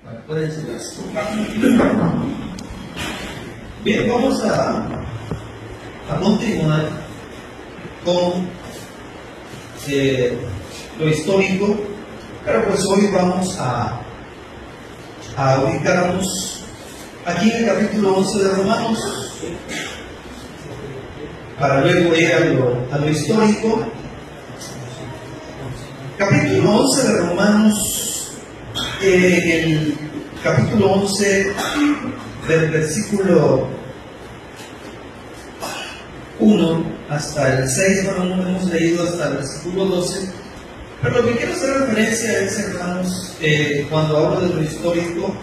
Bueno, pueden sentarse. Bien, vamos a continuar con lo histórico, pero pues hoy vamos a ubicarnos aquí en el capítulo 11 de Romanos, para luego ir a lo histórico. Capítulo 11 de Romanos, el capítulo 11 del versículo 1 hasta el 6, bueno, no hemos leído hasta el versículo 12, pero lo que quiero hacer referencia es, hermanos, cuando hablo de lo histórico,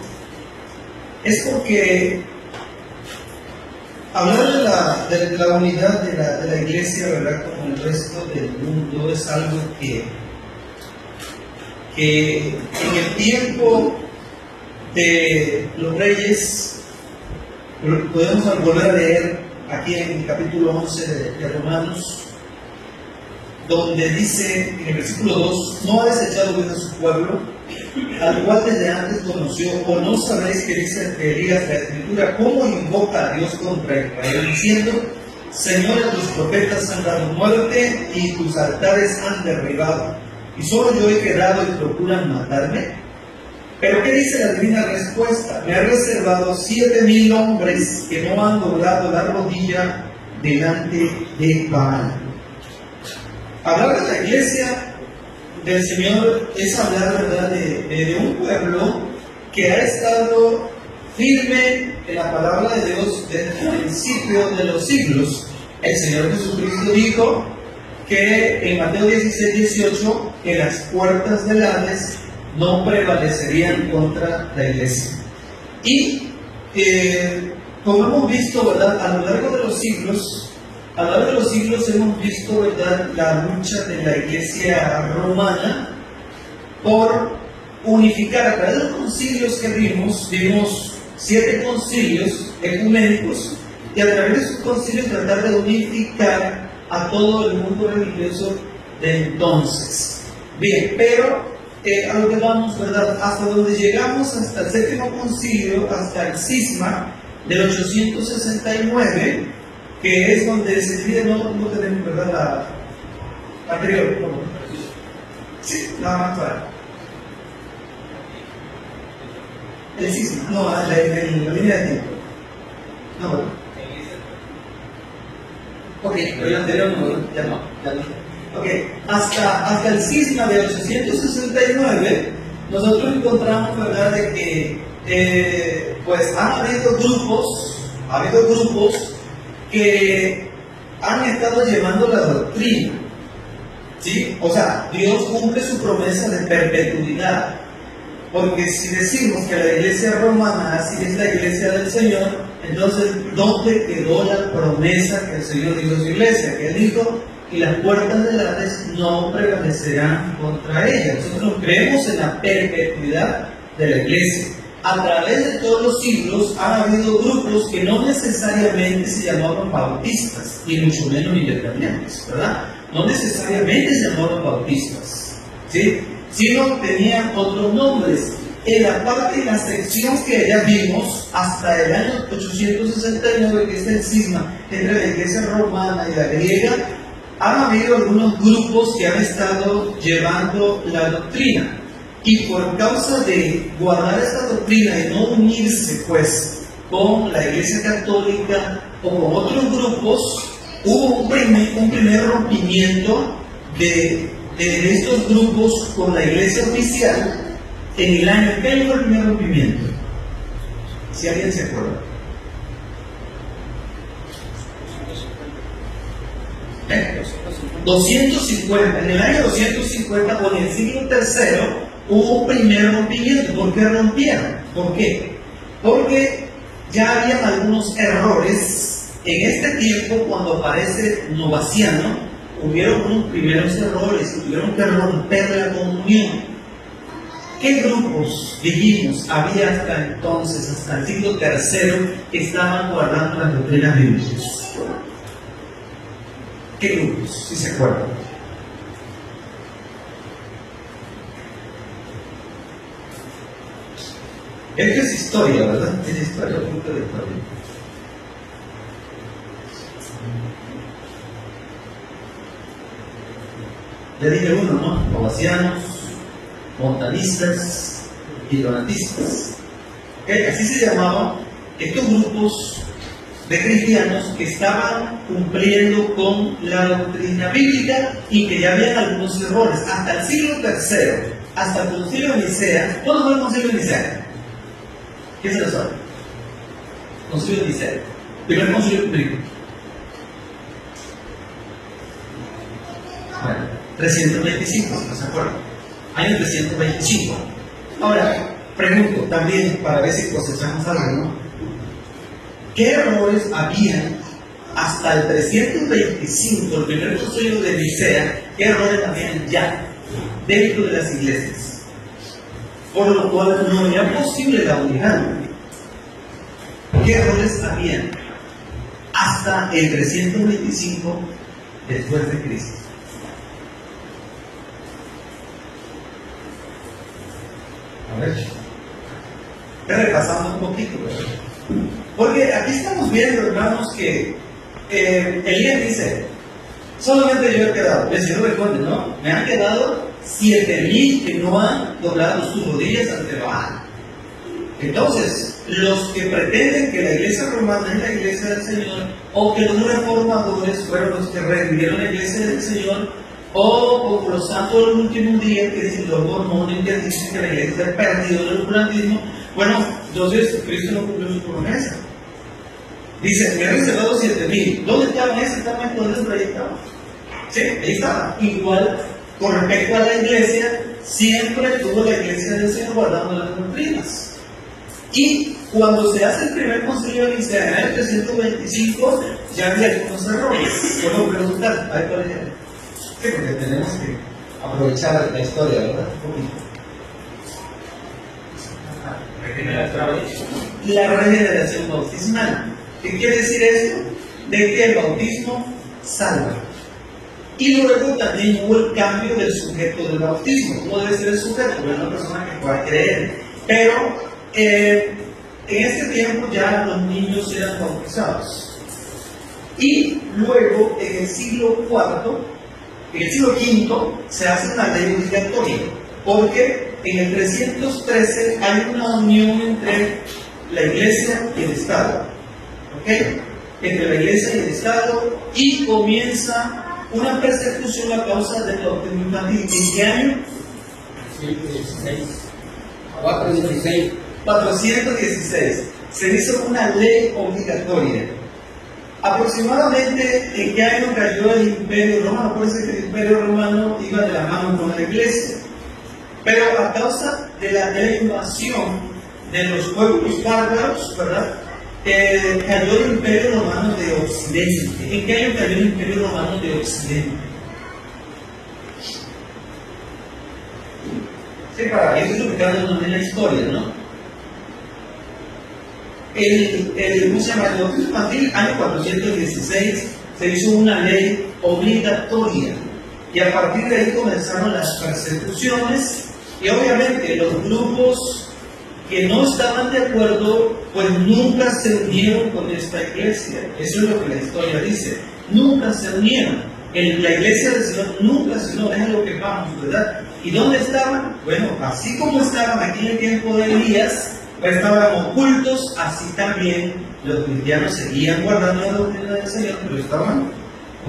es porque hablar de la unidad de la iglesia, ¿verdad?, con el resto del mundo es algo que en el tiempo de los reyes podemos volver a leer aquí en el capítulo 11 de Romanos, donde dice en el versículo 2: no ha desechado Dios a su pueblo, al cual desde antes conoció, o no sabéis que dice Elías la Escritura, cómo invoca a Dios contra Israel, diciendo: Señor, tus profetas han dado muerte y tus altares han derribado, y solo yo he quedado y procuran matarme. Pero ¿qué dice la divina respuesta? Me ha reservado 7,000 hombres que no han doblado la rodilla delante de Baal. Hablar de la iglesia del Señor es hablar, ¿verdad?, de un pueblo que ha estado firme en la palabra de Dios desde el principio de los siglos. El Señor Jesucristo dijo que en Mateo 16:18 que las puertas del Hades no prevalecerían contra la iglesia. Y como hemos visto, ¿verdad?, a lo largo de los siglos, hemos visto, ¿verdad?, la lucha de la iglesia romana por unificar. A través de los concilios que vimos 7 concilios ecuménicos, y a través de esos concilios tratar de unificar a todo el mundo religioso de entonces. Bien, pero a lo que vamos, ¿verdad?, hasta donde llegamos, hasta el 7º concilio, hasta el cisma del 869, que es donde se pide, no tenemos, ¿verdad?, la anterior, no, sí, nada más para el cisma, no, la línea de tiempo, no, bueno. Ok, pero el anterior no, ya no. Ok, hasta el cisma de 869, nosotros encontramos, ¿verdad?, de que pues ha habido grupos que han estado llevando la doctrina, ¿sí? O sea, Dios cumple su promesa de perpetuidad, porque si decimos que la iglesia romana así es la iglesia del Señor, entonces ¿dónde quedó la promesa que el Señor dijo a su iglesia? Que Él dijo: y las puertas del Hades no prevalecerán contra ella. Nosotros creemos en la perpetuidad de la iglesia. A través de todos los siglos han habido grupos que no necesariamente se llamaban bautistas, y mucho menos independientes, ¿verdad? No necesariamente se llamaban bautistas, ¿sí?, sino tenían otros nombres. En la parte, en la sección que ya vimos, hasta el año 869, que es el cisma entre la iglesia romana y la griega, han habido algunos grupos que han estado llevando la doctrina, y por causa de guardar esta doctrina y no unirse pues con la iglesia católica o con otros grupos, hubo un primer rompimiento de estos grupos con la iglesia oficial en el año. ¿Qué año fue el primer rompimiento? Si alguien se acuerda. 250. En el año 250, con el siglo III, hubo un primer rompimiento. ¿Por qué rompieron? ¿Por qué? Porque ya habían algunos errores. En este tiempo, cuando aparece Novaciano, hubieron unos primeros errores, tuvieron que romper la comunión. ¿Qué grupos, dijimos, había hasta entonces, hasta el siglo III, que estaban guardando las doctrinas bíblicas? ¿Qué grupos, si se acuerdan? Esto es historia, ¿verdad? Es historia, punto de historia. Le dije uno, ¿no? Ovacianos, montanistas y donatistas. ¿Okay? Así se llamaban estos grupos de cristianos que estaban cumpliendo con la doctrina bíblica y que ya habían algunos errores. Hasta el siglo III, hasta el concilio de Nicea. ¿Cuándo fue el concilio de Nicea? ¿Qué se lo sabe? Concilio de Nicea. Primer concilio bíblico. Bueno, 325, ¿no se acuerdan? Año 325. Ahora, pregunto también para ver si cosechamos algo, ¿no? ¿Qué errores habían hasta el 325, el primer concilio de Nicea? ¿Qué errores habían ya dentro de las iglesias? Por lo cual no era posible la unidad. ¿Qué errores habían hasta el 325 después de Cristo? A ver, estoy repasando un poquito, ¿verdad? Porque aquí estamos viendo, hermanos, que Elías dice, solamente yo he quedado, si no recuerden, ¿no? Me han quedado 7,000 que no han doblado sus rodillas ante Baal. Entonces, los que pretenden que la iglesia romana es la iglesia del Señor, o que los reformadores fueron los que revivieron la iglesia del Señor, o por los santos del último día, que dicen los mormones, que dicen que la iglesia se ha perdido del oscurantismo, bueno, entonces Cristo no cumplió su promesa. Dice, me han reservado 7,000. ¿Dónde estaban esos? ¿Estaban entonces? Ahí estaban. Sí, ahí estaban. Igual, con respecto a la iglesia, siempre tuvo la iglesia del Señor guardando las doctrinas. Y cuando se hace el primer concilio de Nicea en el 325, ya había algunos errores. Puedo preguntar, ¿hay cuál es? Sí, porque tenemos que aprovechar la historia, ¿verdad? Un poquito. La regeneración bautismal. ¿Qué quiere decir esto? De que el bautismo salva. Y luego también hubo el cambio del sujeto del bautismo. ¿Cómo debe ser el sujeto? Bueno, una persona que pueda creer. Pero en este tiempo ya los niños eran bautizados. Y luego en el siglo IV, en el siglo V, se hace una ley obligatoria. Porque en el 313 hay una unión entre la iglesia y el Estado. ¿Ok? Entre la iglesia y el Estado, y comienza una persecución a causa del bautismo infantil. ¿En qué año? 416. 416. Se hizo una ley obligatoria. Aproximadamente, ¿en qué año cayó el Imperio Romano? Puede ser que el Imperio Romano iba de la mano con la iglesia. Pero a causa de la invasión de los pueblos bárbaros, ¿verdad? Cayó el Imperio Romano de Occidente. ¿En qué año cayó el Imperio Romano de Occidente? Sí, para eso es lo que está dando en la historia, ¿no? ¿Cómo se llama? El bautismo infantil, año 416, se hizo una ley obligatoria. Y a partir de ahí comenzaron las persecuciones, y obviamente los grupos que no estaban de acuerdo, pues nunca se unieron con esta iglesia. Eso es lo que la historia dice. Nunca se unieron. En la iglesia del Señor nunca se unieron. Es lo que vamos, ¿verdad? ¿Y dónde estaban? Bueno, así como estaban aquí en el tiempo de Elías, pues estaban ocultos, así también los cristianos seguían guardando la doctrina del Señor, pero estaban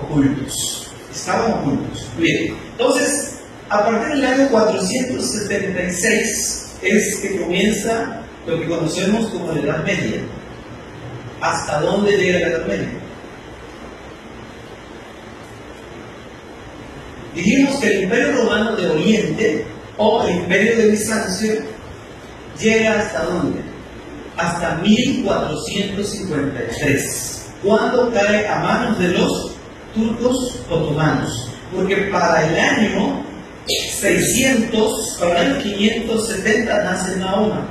ocultos. Estaban ocultos. Bien, entonces, a partir del año 476 es que comienza lo que conocemos como la Edad Media. ¿Hasta dónde llega la Edad Media? Dijimos que el Imperio Romano de Oriente o el Imperio de Bizancio llega hasta dónde? Hasta 1453, cuando cae a manos de los turcos otomanos. Porque para el año 600, para el año 570 nace Mahoma.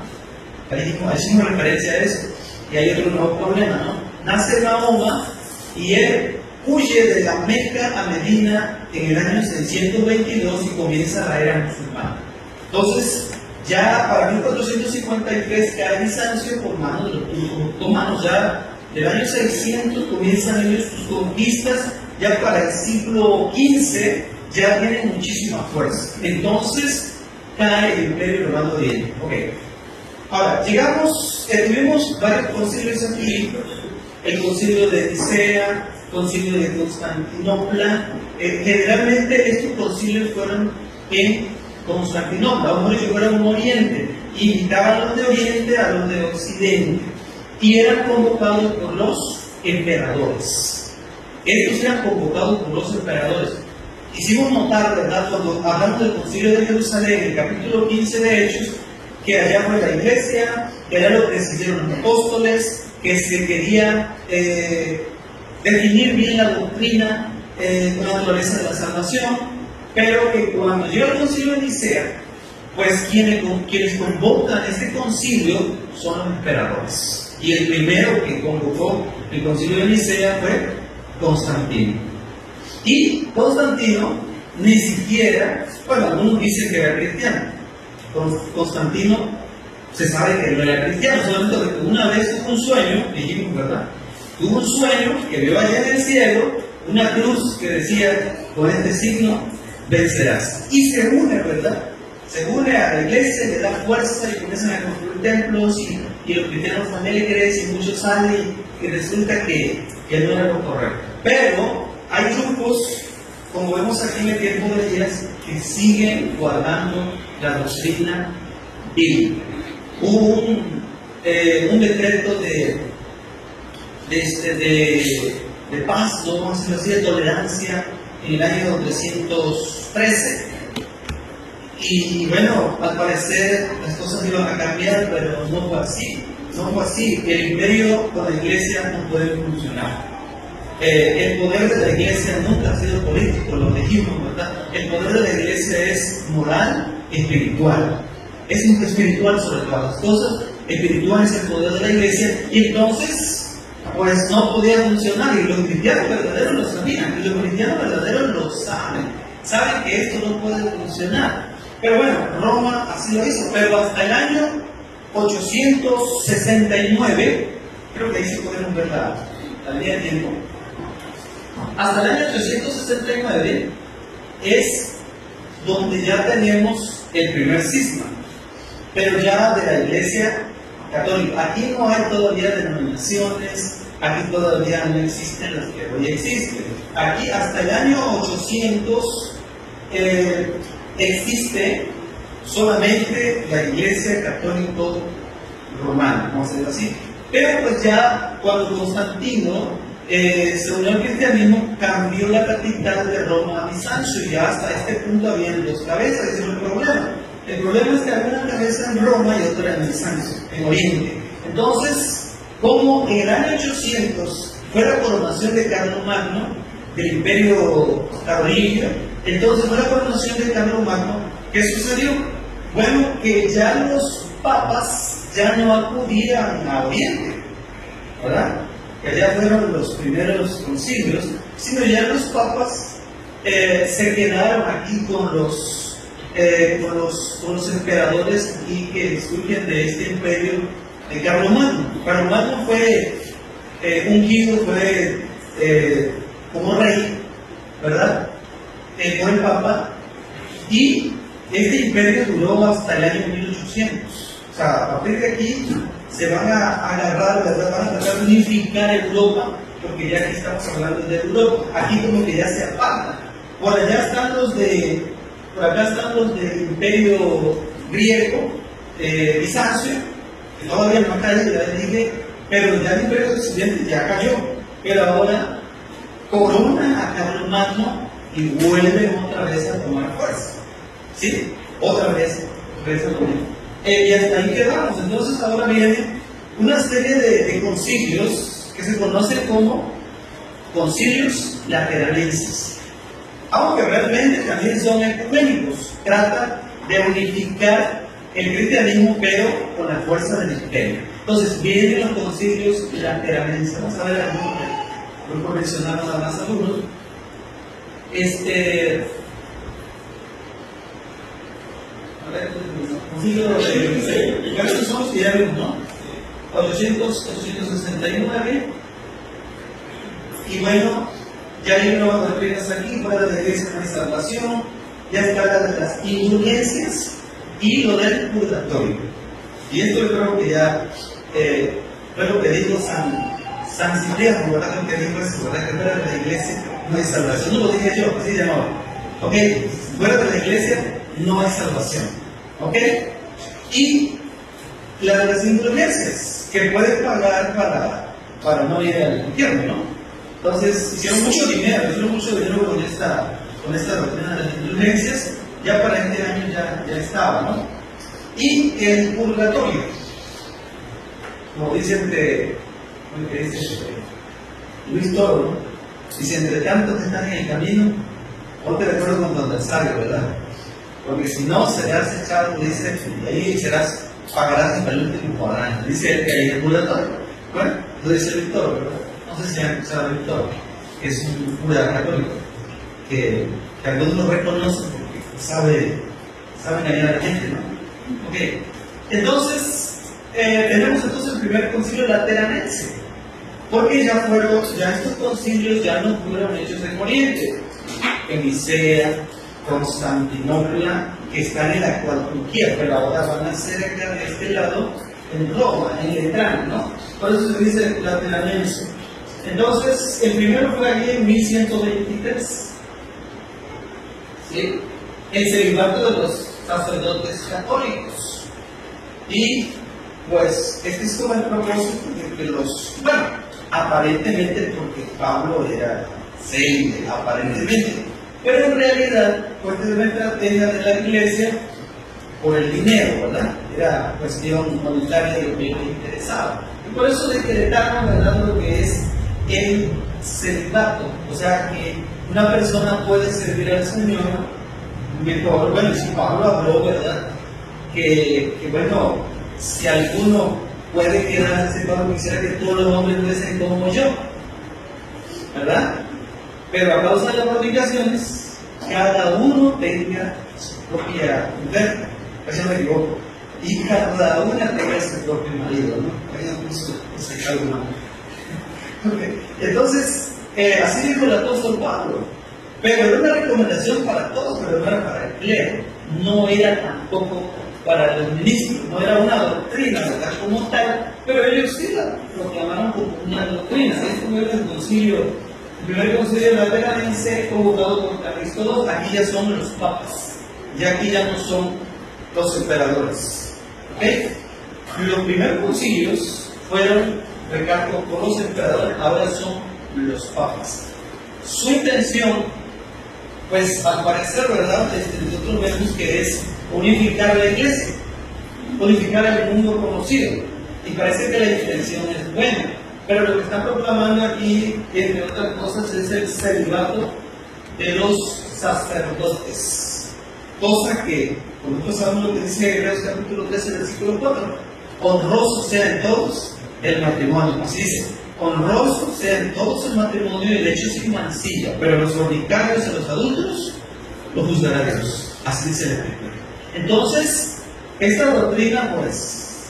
Ahí hicimos referencia a eso. Y hay otro nuevo problema, ¿no? Nace Mahoma y él huye de la Meca a Medina en el año 622 y comienza la era musulmana. Entonces, Ya para 1453 cae Bizancio por manos de los otomanos. Ya del año 600 comienzan ellos sus conquistas. Ya para el siglo XV ya tienen muchísima fuerza. Entonces cae el Imperio Romano de Oriente. Okay. Ahora, llegamos, tuvimos varios concilios aquí, el concilio de Nicea, concilio de Constantinopla. Generalmente estos concilios fueron en Constantinopla, o mejor dicho, fueron en Oriente, invitaban a los de Oriente a los de Occidente, y eran convocados por los emperadores. Estos eran convocados por los emperadores. Hicimos notar, ¿verdad?, cuando hablamos del concilio de Jerusalén, en el capítulo 15 de Hechos, que allá fue la iglesia, que era lo que decidieron los apóstoles, que se quería definir bien la doctrina, la naturaleza de la salvación, pero que cuando llega el concilio de Nicea, pues quienes convocan este concilio son los emperadores. Y el primero que convocó el concilio de Nicea fue Constantino. Y Constantino ni siquiera, bueno, algunos dicen que era cristiano. Constantino se sabe que no era cristiano, solamente que una vez tuvo un sueño, dijimos, ¿verdad? Tuvo un sueño que vio allá en el cielo una cruz que decía, con este signo vencerás. Y se une, ¿verdad? Se une a la iglesia, le da fuerza y comienzan a construir templos y los cristianos también le creen y muchos salen y resulta que no era lo correcto. Pero hay grupos, como vemos aquí en el tiempo de Elías, que siguen guardando la doctrina bíblica. Hubo un decreto de paz, no vamos a decirlo así, de tolerancia en el año 313. Y bueno, al parecer las cosas iban a cambiar, pero no fue así. No fue así. El imperio con la iglesia no puede funcionar. El poder de la iglesia nunca ha sido político, lo dijimos, ¿verdad? El poder de la iglesia es moral, espiritual. Es espiritual sobre todas las cosas. Espiritual es el poder de la iglesia. Y entonces, pues no podía funcionar. Y los cristianos verdaderos lo sabían. Y los cristianos verdaderos lo saben. Saben que esto no puede funcionar. Pero bueno, Roma así lo hizo. Pero hasta el año 869, creo que ahí sí podemos ver la línea de tiempo. Hasta el año 869 es donde ya tenemos el primer cisma, pero ya de la Iglesia Católica. Aquí no hay todavía denominaciones, aquí todavía no existen las que hoy existen. Aquí hasta el año 800 existe solamente la Iglesia Católica Romana, vamos a decirlo así. Pero pues ya cuando Constantino se unió al cristianismo, cambió la capital de Roma a Bizancio, y ya hasta este punto habían dos cabezas. Ese es el problema. El problema es que había una cabeza en Roma y otra en Bizancio, en Oriente. Entonces, como en el año 800 fue la coronación de Carlomagno del Imperio Carolingio, entonces fue la coronación de Carlomagno, ¿qué sucedió? Bueno, que ya los papas ya no acudían a Oriente, ¿verdad? Que ya fueron los primeros concilios, sino ya los papas se quedaron aquí con los emperadores y que surgen de este imperio de Carlomagno. Carlomagno fue ungido, fue como rey, ¿verdad? Por el papa, y este imperio duró hasta el año 1800. O sea, a partir de aquí se van a agarrar, ¿verdad? Van a tratar de unificar Europa, porque ya aquí estamos hablando de Europa. Aquí como que ya se aparta. Por allá están por acá están los del Imperio Griego, Bizancio, que todavía no ha caído, ya les dije, pero ya el Imperio de Occidente ya cayó. Pero ahora corona a Carlomagno y vuelve otra vez a tomar fuerza. ¿Sí? Otra vez a tomar. Y hasta ahí quedamos. Entonces ahora viene una serie de concilios que se conocen como concilios lateranenses, aunque realmente también son ecuménicos. Tratan de unificar el cristianismo, pero con la fuerza del imperio. Entonces vienen los concilios lateranenses. Vamos a ver algunos, voy a mencionar nada más algunos. Concilio de estos son los que ya vimos, ¿no? 869. Y bueno, ya hay nuevas doctrinas aquí, fuera de la iglesia no hay salvación, ya está las indulgencias y lo del purgatorio. Y esto yo creo que ya fue lo que dijo San Cipriano, ¿verdad? Lo que dijo eso, ¿verdad? Que fuera de la iglesia no hay salvación. No lo dije yo, así llamaba. ¿Ok? Fuera de la iglesia no hay salvación. ¿Ok? Y las indulgencias que puedes pagar para no ir al infierno, ¿no? Entonces, hicieron mucho dinero con esta doctrina de las indulgencias. Ya para este año ya estaba, ¿no? Y el purgatorio, como dice Luis Toro, ¿no? Dice, entre tanto que están en el camino, ponte de acuerdo con tu adversario, ¿verdad? Porque si no, serás echado, dice, y ahí pagarás hasta el último cuadrante. Dice él que hay el purgatorio. Bueno, lo dice Víctor, ¿verdad? No sé si han escuchado a Víctor, que es un cura católico, que algunos lo reconocen porque sabe engañar a la gente, ¿no? Ok, entonces, tenemos entonces el primer concilio lateranense, porque ya estos concilios ya no fueron hechos en Oriente, en Nicea, Constantinopla, que están en la actual Turquía, pero ahora van a ser acá de este lado, en Roma, en Letrán, ¿no? Por eso se dice lateranense. Entonces, el primero fue allí en 1123, ¿sí? El celibato de los sacerdotes católicos. Y pues este es como el propósito de que aparentemente porque Pablo era célibe, aparentemente, pero en realidad pues es una estrategia de la iglesia por el dinero, ¿verdad? Era cuestión monetaria de lo que le interesaba. Y por eso decretaron, ¿verdad?, lo que es el celibato, o sea que una persona puede servir al Señor. Bueno, si Pablo habló, ¿verdad? Que bueno, si alguno puede quedarse, Pablo quisiera que todos los hombres fuesen como yo, ¿verdad? Pero a causa de las predicaciones, cada uno tenga su propia mujer, eso me equivoco, y cada una tenga su propio marido, ¿no? Okay. Entonces, así dijo el apóstol Pablo. Pero era una recomendación para todos, pero no era para el clero, no era tampoco para los ministros, no era una doctrina, ¿verdad?, como tal, pero ellos sí la proclamaron como una doctrina. Esto fue el primer concilio lateranense convocado por Calixto II. Aquí ya son los papas, y aquí ya no son los emperadores. ¿Okay? Los primeros concilios fueron, recalco, por los emperadores, ahora son los papas. Su intención, pues al parecer, ¿verdad?, nosotros vemos que es unificar la iglesia, unificar el mundo conocido, y parece que la intención es buena, pero lo que están proclamando aquí, entre otras cosas, es el celibato de los sacerdotes, cosa que, como nosotros sabemos lo que dice Hebreos capítulo 13, versículo 4, honroso sea en todos el matrimonio, así dice, honroso sea en todos el matrimonio y el hecho sin mancilla, pero los fornicarios y los adúlteros los juzgará Dios. Así dice la Biblia. Entonces, esta doctrina, pues,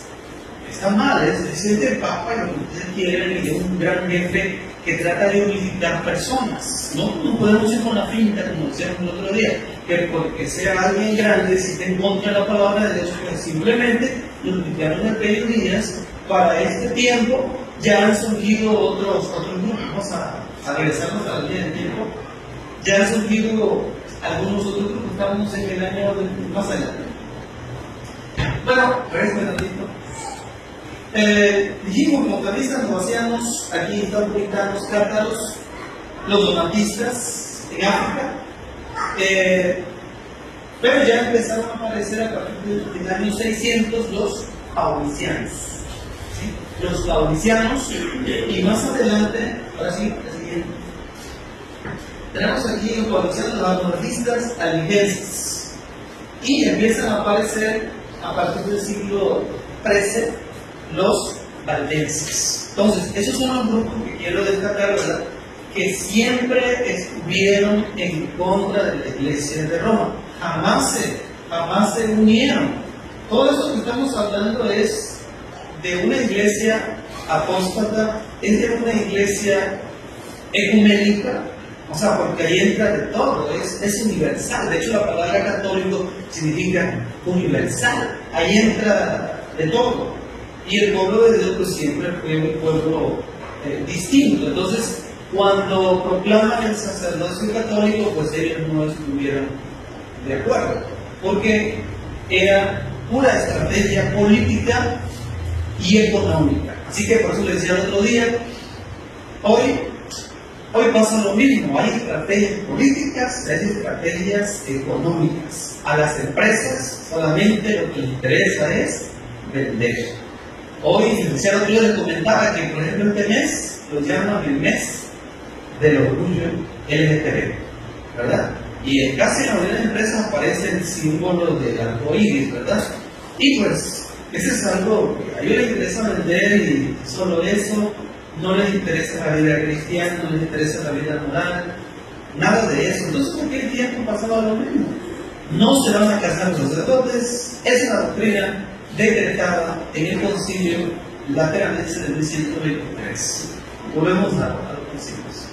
está mal. Es el Papa lo que ustedes quieren, y es un gran jefe que trata de unificar personas. No podemos ir con la finta, como decíamos el otro día, que porque sea alguien grande, si te en contra de la palabra de Dios, pues simplemente lo unificaron en aquellos días. Para este tiempo ya han surgido otros grupos. Vamos a regresarnos a la línea del tiempo. Ya han surgido algunos otros grupos. Estamos en el año más adelante. Bueno, regresa un ratito. Dijimos, montanistas, novacianos, aquí están publicados cátaros, los donatistas en África, pero ya empezaron a aparecer a partir del año 600 los paulicianos. ¿Sí? Los paulicianos, y más adelante, ahora sí, el siguiente. Tenemos aquí los paulicianos, los anarquistas aligenses, y empiezan a aparecer a partir del siglo XIII los valdenses. Entonces, esos son los grupos que quiero destacar, ¿verdad?, que siempre estuvieron en contra de la Iglesia de Roma. Jamás jamás se unieron. Todo eso que estamos hablando es de una iglesia apóstata, es de una iglesia ecuménica, o sea, porque ahí entra de todo, es universal. De hecho, la palabra católico significa universal, ahí entra de todo. Y el pueblo de Dios pues siempre fue un pueblo distinto. Entonces, cuando proclaman el sacerdocio católico, pues ellos no estuvieron de acuerdo, porque era una estrategia política y económica. Así que por eso les decía el otro día, hoy pasa lo mismo, hay estrategias políticas, hay estrategias económicas. A las empresas solamente lo que les interesa es vender. Hoy, el licenciado Cruz les comentaba que, por ejemplo, este mes lo llaman el mes del orgullo LGTB, ¿verdad? Y en casi la mayoría de las empresas aparecen símbolos del arcoíris, ¿verdad? Y pues, eso es algo que a ellos les interesa vender y solo eso, no les interesa la vida cristiana, no les interesa la vida moral, nada de eso. Entonces, ¿por qué el tiempo pasaba lo mismo? No se van a casar los sacerdotes, es una doctrina decretada en el concilio lateranense de 1123. Volvemos a los concilios.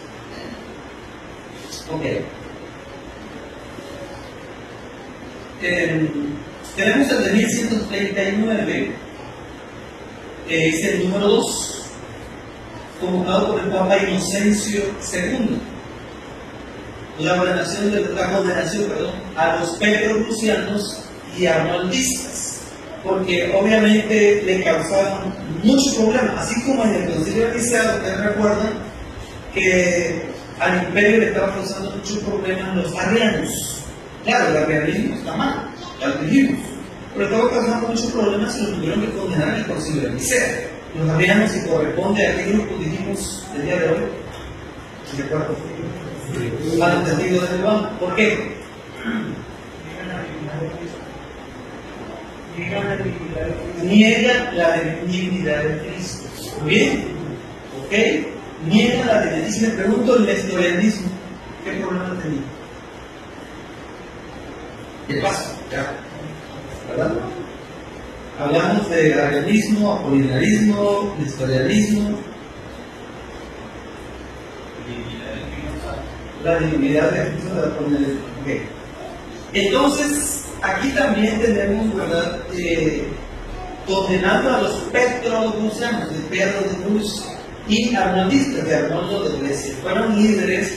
Ok. Tenemos el de 1139, que es el número 2, convocado por el Papa Inocencio II. La condenación a los petrogrucianos y arnoldistas, porque obviamente le causaban muchos problemas, así como en el concilio de Nicea, ustedes recuerdan que al imperio le estaban causando muchos problemas los arrianos. Claro, el arrianismo está mal, ya lo dijimos, pero estaba causando muchos problemas y lo tuvieron que condenar en el concilio de Nicea. Los arrianos, si corresponde a qué grupo dijimos el día de hoy, ¿de acuerdo? A los testigos de Jehová. ¿Por qué? Niega la divinidad de Cristo. ¿Bien? ¿Ok? Niega la divinidad. Y si le pregunto el nestorianismo, ¿qué problema tenía? ¿Qué pasa? Ya. ¿Verdad? Hablamos de arianismo, apolinarismo, nestorianismo. La divinidad de Cristo de la apolinarismo. Okay. Entonces, aquí también tenemos, ¿verdad?, condenando a los petrogrucianos, de Pedro de Cruz, y arnoldistas, de Arnoldo de Grecia. Fueron líderes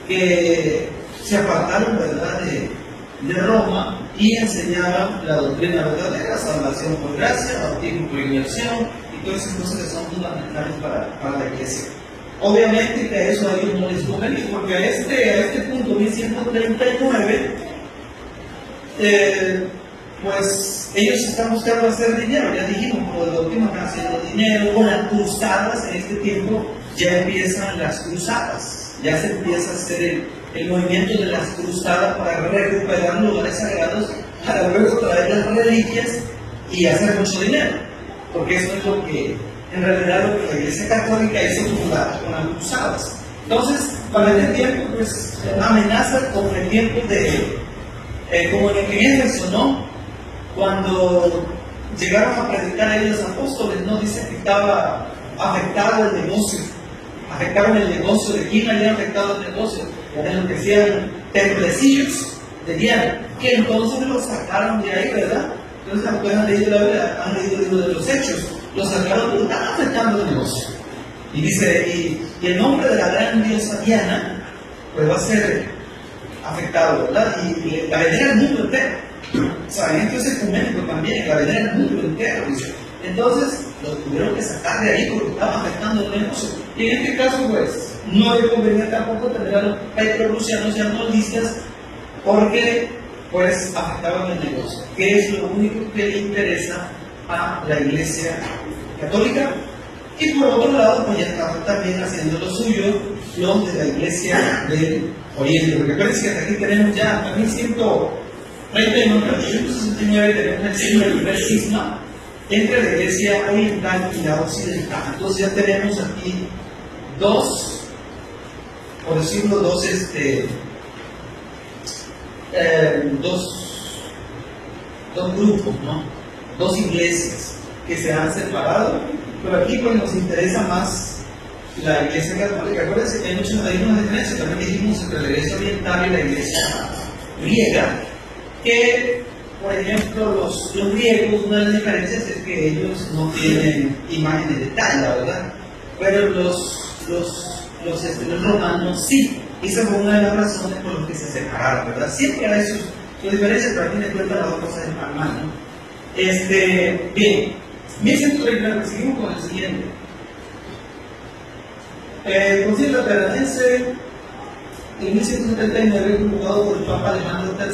que se apartaron, ¿verdad?, de Roma y enseñaban la doctrina verdadera, salvación por gracia, bautismo por inmersión y todas esas cosas que son fundamentales para la iglesia. Obviamente que a eso a ellos no les convenía, porque a este punto 1139 pues ellos están buscando hacer dinero, ya dijimos, por lo último están haciendo dinero, con las cruzadas en este tiempo ya empiezan las cruzadas, ya se empieza a hacer el movimiento de las cruzadas para recuperar lugares sagrados, para luego traer las reliquias y hacer mucho dinero, porque eso es lo que, en realidad, lo que la Iglesia Católica hizo con las cruzadas. Entonces, para este tiempo, pues, amenaza con el tiempo de, como en el que bien mencionó, cuando llegaron a predicar a ellos apóstoles, no dice que estaba afectado el negocio, afectaron el negocio. ¿De quién había afectado el negocio? De lo que hacían templecillos de diario, que entonces los sacaron de ahí, ¿verdad? Entonces, aunque han leído la Biblia, han leído el libro de los Hechos, los sacaron porque están afectando el negocio. Y dice, y el nombre de la gran diosa Diana, pues va a ser afectado, ¿verdad? Y la venera al mundo entero. O sea, en esto es ecuménico también, la venera al mundo entero, dice. Entonces, los tuvieron que sacar de ahí porque estaban afectando el negocio. Y en este caso, pues, no le convenía tampoco tener a los petrogrucianos y arnoldistas porque, pues, afectaban el negocio, que es lo único que le interesa a la Iglesia Católica. Y por otro lado, pues ya estaban también haciendo lo suyo los de la Iglesia del Oriente. Porque parece que hasta aquí tenemos ya, hasta 1139, 869, tenemos el signo del primer cisma entre la Iglesia Oriental y la Occidental. Entonces ya tenemos aquí dos, por decirlo, dos dos grupos, ¿no? Dos iglesias que se han separado, pero aquí pues nos interesa más la iglesia católica. Acuérdense que hay una diferencia, también dijimos, entre la iglesia oriental y la iglesia griega, que por ejemplo los griegos, una de las diferencias es que ellos no tienen imágenes de talla, ¿verdad? Pero los romanos sí. Esa fue una de las razones por las que se separaron, ¿verdad? Siempre hay sus diferencias, pero aquí me cuenta las dos cosas de normal, ¿no? Bien, 1139, seguimos con el siguiente. El Concilio Lateranense en 1179 convocado por el Papa Alejandro III.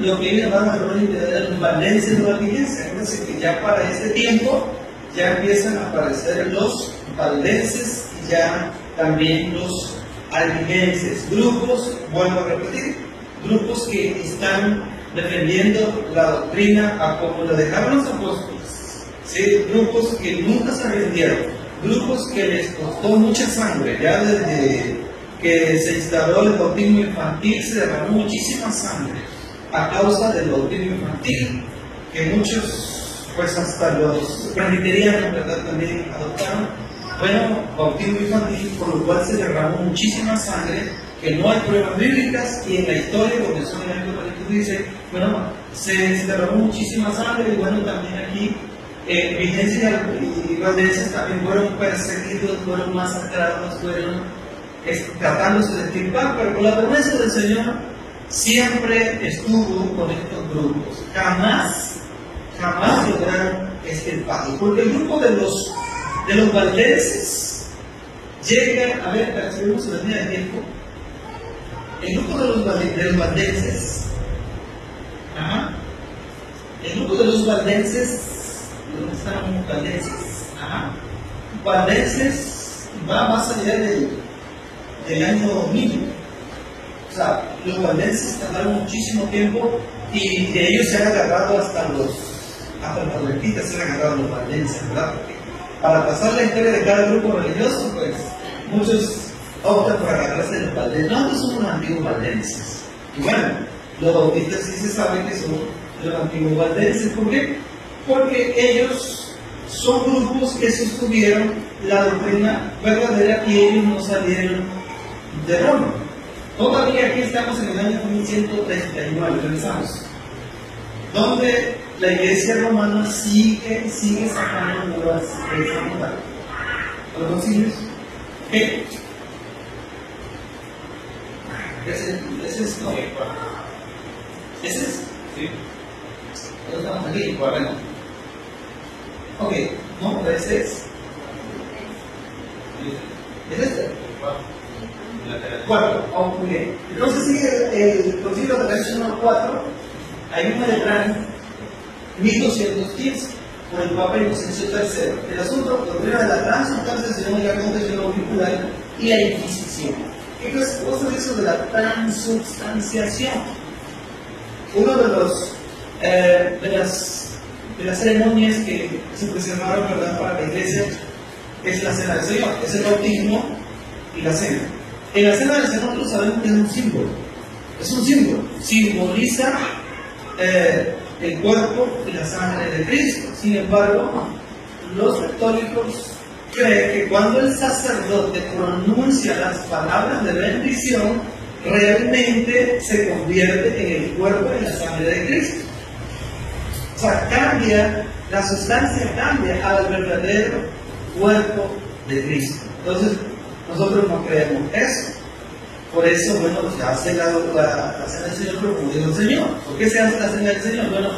Lo que viene a dar de los valdenses no albigenses. Acuérdense que ya para este tiempo ya empiezan a aparecer los valdenses y ya también los albigenses. Grupos, vuelvo a repetir, grupos que están defendiendo la doctrina a como la dejaron los apóstoles. ¿Sí? Grupos que nunca se rindieron, grupos que les costó mucha sangre. Ya desde que se instaló el bautismo infantil se derramó muchísima sangre a causa del bautismo infantil, que muchos, pues hasta los presbiterianos, ¿verdad?, también adoptaron. Bueno, bautismo infantil, por lo cual se derramó muchísima sangre, que no hay pruebas bíblicas, y en la historia, porque son ejemplos que dice, bueno, se derramó muchísima sangre, y bueno, también aquí, vigencia y valdenses también fueron perseguidos, fueron masacrados, fueron tratándose de extirpar, pero con la promesa del Señor siempre estuvo con estos grupos, jamás lograron extirparlos, porque el grupo de los valdenses llega, a ver, si vemos la línea de tiempo, el grupo de los valdenses, el grupo de los valdenses, ¿dónde están los valdenses? Valdenses va más allá del año 2000. O sea, los valdenses tardaron muchísimo tiempo y de ellos se han agarrado hasta los adventistas, se han agarrado los valdenses, ¿verdad? Porque para pasar la historia de cada grupo religioso, pues muchos optan por agarrarse de los valdenses. Nosotros somos los antiguos valdenses. Y bueno, los bautistas sí se sabe que son los antiguos valdenses. ¿Por qué? Porque ellos son grupos que sostuvieron la doctrina verdadera y ellos no salieron de Roma. Todavía aquí estamos en el año 1139, revisamos, donde la iglesia romana sigue sacando nuevas enseñanzas. ¿Los concilios? ¿Qué? Ese es no. ¿Ese es? Sí. Estamos aquí, bueno. Ok, no, ese es. ¿Es este? Cuatro. Oh, muy bien. Entonces sigue el Concilio Vaticano IV, hay una letra 1215 por el Papa Inocencio III. El asunto, doctrina de la transubstanciación y la confesión auricular y la Inquisición. ¿Qué cosa es eso de la transubstanciación? Uno de las ceremonias que se preservaron, ¿verdad?, para la iglesia es la cena del Señor, es el bautismo y la cena. En la cena del Señor nosotros sabemos que es un símbolo, simboliza el cuerpo y la sangre de Cristo. Sin embargo, los católicos creen que cuando el sacerdote pronuncia las palabras de bendición, realmente se convierte en el cuerpo y la sangre de Cristo. O sea, cambia, la sustancia cambia al verdadero cuerpo de Cristo. Entonces, nosotros no creemos eso. Por eso, bueno, se hace la cena del Señor, pero como dijo el Señor. ¿Por qué se hace la cena del Señor? Bueno,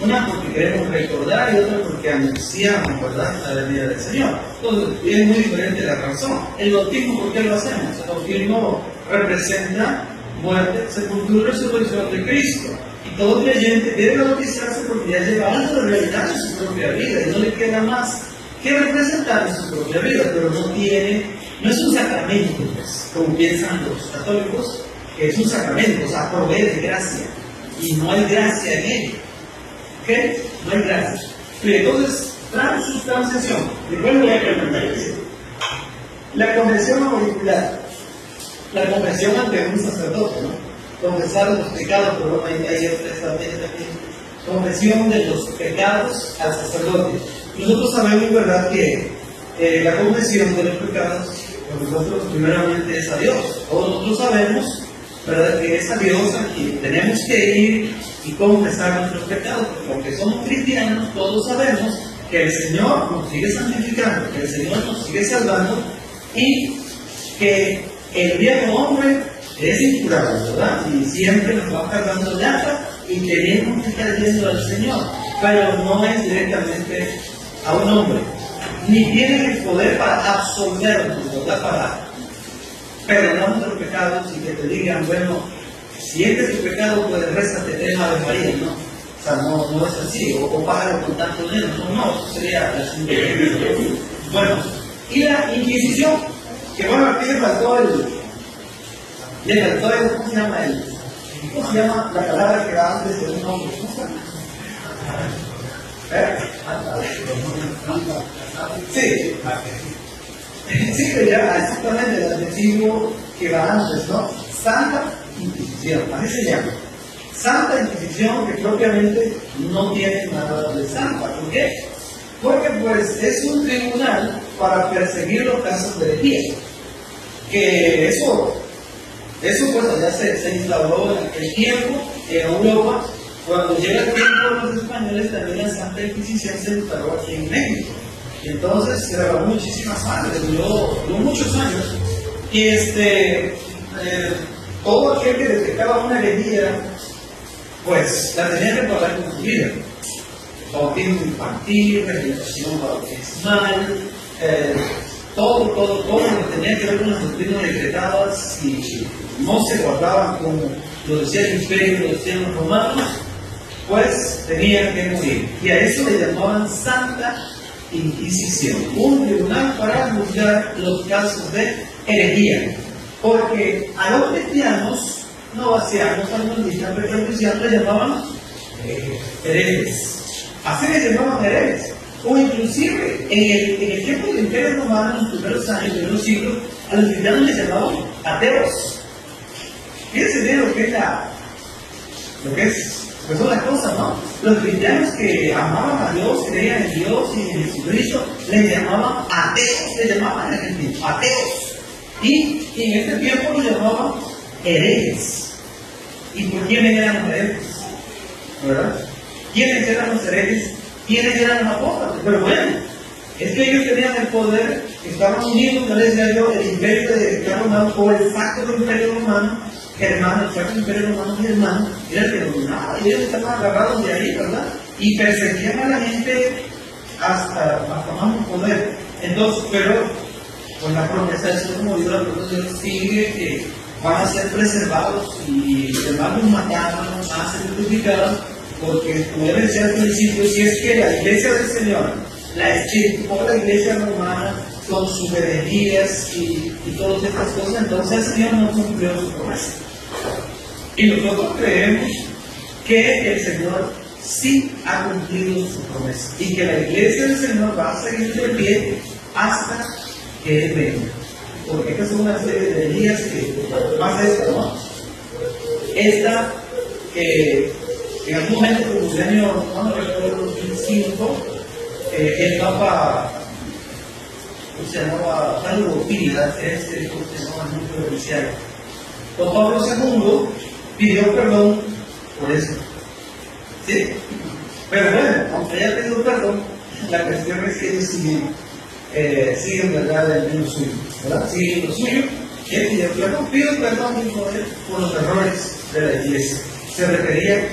una porque queremos recordar y otra porque anunciamos, ¿verdad?, la venida del Señor. Entonces, es muy diferente la razón. El bautismo, ¿por qué lo hacemos? El bautismo representa muerte, sepultura y resurrección de Cristo. Y todo creyente debe bautizarse porque ya lleva algo de realidad en su propia vida y no le queda más que representar en su propia vida, pero no es un sacramento, pues, como piensan los católicos, que es un sacramento, o sea, provee de gracia, y no hay gracia en ello. ¿Ok? No hay gracia. Pero entonces, transubstanciación. Después voy a preguntar eso. La confesión auricular, la confesión ante un sacerdote, ¿no? confesar los pecados, pero bueno, ahí está confesión de los pecados al sacerdote. Nosotros sabemos, ¿verdad?, que la confesión de los pecados, por nosotros primeramente es a Dios. Todos nosotros sabemos, ¿verdad?, que es a Dios a quien tenemos que ir y confesar nuestros pecados, porque aunque somos cristianos, todos sabemos que el Señor nos sigue santificando, que el Señor nos sigue salvando y que el viejo hombre es incurable, ¿verdad? Y siempre nos va cargando lata y tenemos que estar yendo al Señor, pero no es directamente a un hombre, ni tiene el poder para absolvernos, ¿verdad?, para perdonar nuestros pecados y que te digan, bueno, si este es tu pecado, pues rézate 3 Ave María, ¿no? O sea, no es así, o págalo con tanto dinero, no, eso sería la simple. Bueno, y la Inquisición, que bueno, aquí le faltó ¿cómo se llama ¿cómo se llama la palabra que va antes de un nombre? ¿Cómo se llama? Sí. Sí, pero ya exactamente el adjetivo que va antes, ¿no? Santa Inquisición, así se llama. Santa Inquisición, que propiamente no tiene nada de santa. ¿Por qué? Porque pues es un tribunal para perseguir los casos de herejía. Que eso pues ya se instauró en aquel tiempo en Europa. Cuando llega el tiempo de los españoles, también la Santa Inquisición se instaló aquí en México. Y entonces se regaló muchísima sangre, duró muchos años. Y todo aquel que detectaba una herejía, pues la tenía que pagar con su vida. Bautismo infantil, regeneración bautismal, todo lo que tenía que ver con las doctrinas decretadas y no se guardaban como lo decía el imperio, lo decían los romanos, pues tenían que morir. Y a eso le llamaban Santa Inquisición, un tribunal para juzgar los casos de herejía. Porque a los cristianos, novacianos, almonistas, pero los cristianos le llamaban herejes. Así le llamaban herejes. O inclusive, en el tiempo del Imperio Romano, en los primeros años, en los primeros siglos, a los cristianos les llamaban ateos. Fíjense bien lo que es, pues son las cosas, ¿no? Los cristianos que amaban a Dios, creían en Dios y en Jesucristo, les llamaban ateos, les llamaban argentinos, ateos. Y en este tiempo los llamaban herejes. ¿Y por quiénes eran los herejes? ¿Verdad? ¿Quiénes eran los herejes? ¿Quiénes eran los apóstoles? Pero bueno, es que ellos tenían el poder, estaban unidos, no les decía yo, el imperio de romano, o el sacro imperio romano, germano, el sacro imperio romano germano, era el que dominaba, y ellos estaban agarrados de ahí, ¿verdad? Y perseguían a la gente hasta más un poder. Entonces, pero con la promesa del Señor, como dijo la promesa, Dios sigue que van a ser preservados y hermanos matados, van a ser crucificados, porque como ya decía al principio, si es que la iglesia del Señor la extirpó la iglesia romana con sus herejías y todas estas cosas, entonces el Señor no cumplió su promesa. Y nosotros creemos que el Señor sí ha cumplido su promesa y que la iglesia del Señor va a seguir de pie hasta que Él venga. Porque estas son una serie de herejías que más esta, ¿no? Esta en algún momento, como el año, no recuerdo, 2005, el Papa, se llamaba Carlo Pílida, se llamaba el núcleo oficial. Don Pablo II pidió perdón por eso. ¿Sí? Pero bueno, aunque haya pedido perdón, la cuestión es que ellos siguen ¿verdad? En lo suyo, ¿verdad? Siguen en lo suyo. Él pidió perdón por los errores de la iglesia. Se refería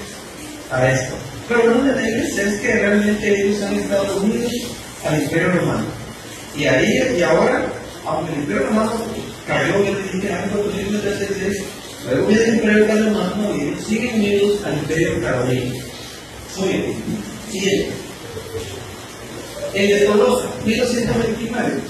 a esto. Pero lo de ellos es que realmente ellos han estado unidos al Imperio Romano. Y ahí y ahora, aunque el Imperio Romano cayó en el año 436, luego viene el Imperio Romano y ellos siguen unidos al Imperio Carolino. Muy bien. Siguiente. El de Tolosa, 1229,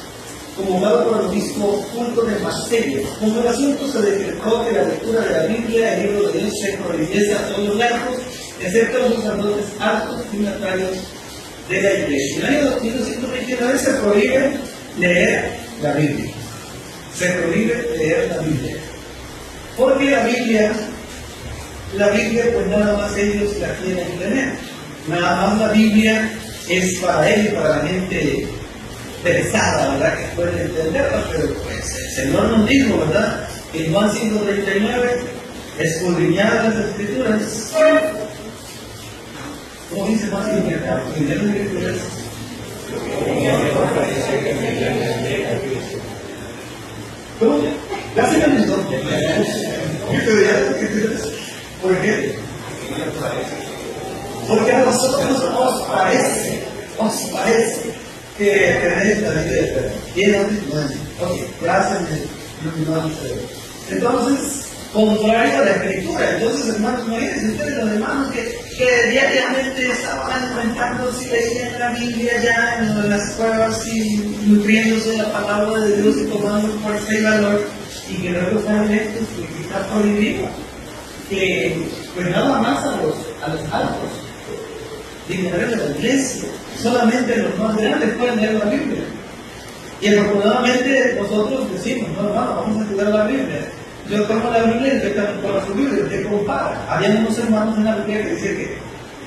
convocado por el obispo Fulco de Marsella. Con el asunto se decretó que la lectura de la Biblia, el libro de Dios, se prohibiese a todos los laicos, excepto a los sacerdotes altos dignatarios de la iglesia. En el año 1229 se prohíbe leer la Biblia. Se prohíbe leer la Biblia. Porque la Biblia la Biblia, pues nada más ellos la quieren tener. Nada más la Biblia es para ellos, para la gente pensada, ¿verdad? Que puede entenderla, pero pues el Señor nos dijo, ¿verdad? En Juan 5:39, escudriñad las Escrituras. ¿Cómo dice Juan 5:39? ¿Cómo? Ya se me olvidó. ¿Por qué? Porque a nosotros os parece que tenéis la vida eterna. Bien, ok, gracias, entonces, contrario a la Escritura. Entonces, hermanos, imagínense ustedes los hermanos que diariamente estaban enfrentando si leían la Biblia ya en las cuevas y nutriéndose de la palabra de Dios y tomando fuerza y valor, y que luego están electos y está prohibido que pues nada más a los altos dignatarios de la iglesia, solamente los más grandes pueden leer la Biblia. Y afortunadamente nosotros decimos, no hermano, vamos a estudiar la Biblia. Yo tomo la Biblia y usted también toma su Biblia, usted compara. Había unos hermanos en la Biblia que decían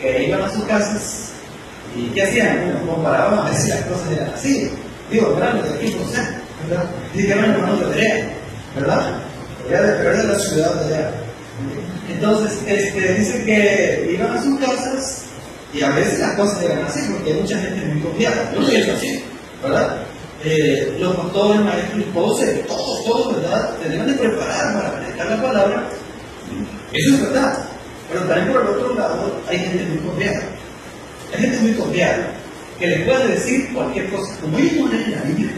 que iban a sus casas y ¿qué hacían? Bueno, comparaban a ver si las cosas eran así. Digo, ¿verdad? Los de aquí no sé, ¿verdad? Dice que eran hermanos de Berea, ¿verdad? Berea de la ciudad de Berea. Entonces, dice que iban a sus casas y a veces las cosas eran así, porque hay mucha gente muy confiada. Yo no soy así, ¿verdad? Los pastores, maestros, esposos, todos, ¿verdad? Tenemos que preparar para predicar la palabra. Eso es verdad. Pero también por el otro lado hay gente muy confiada. Hay gente muy confiada que le puede decir cualquier cosa. Como ellos no leen la Biblia,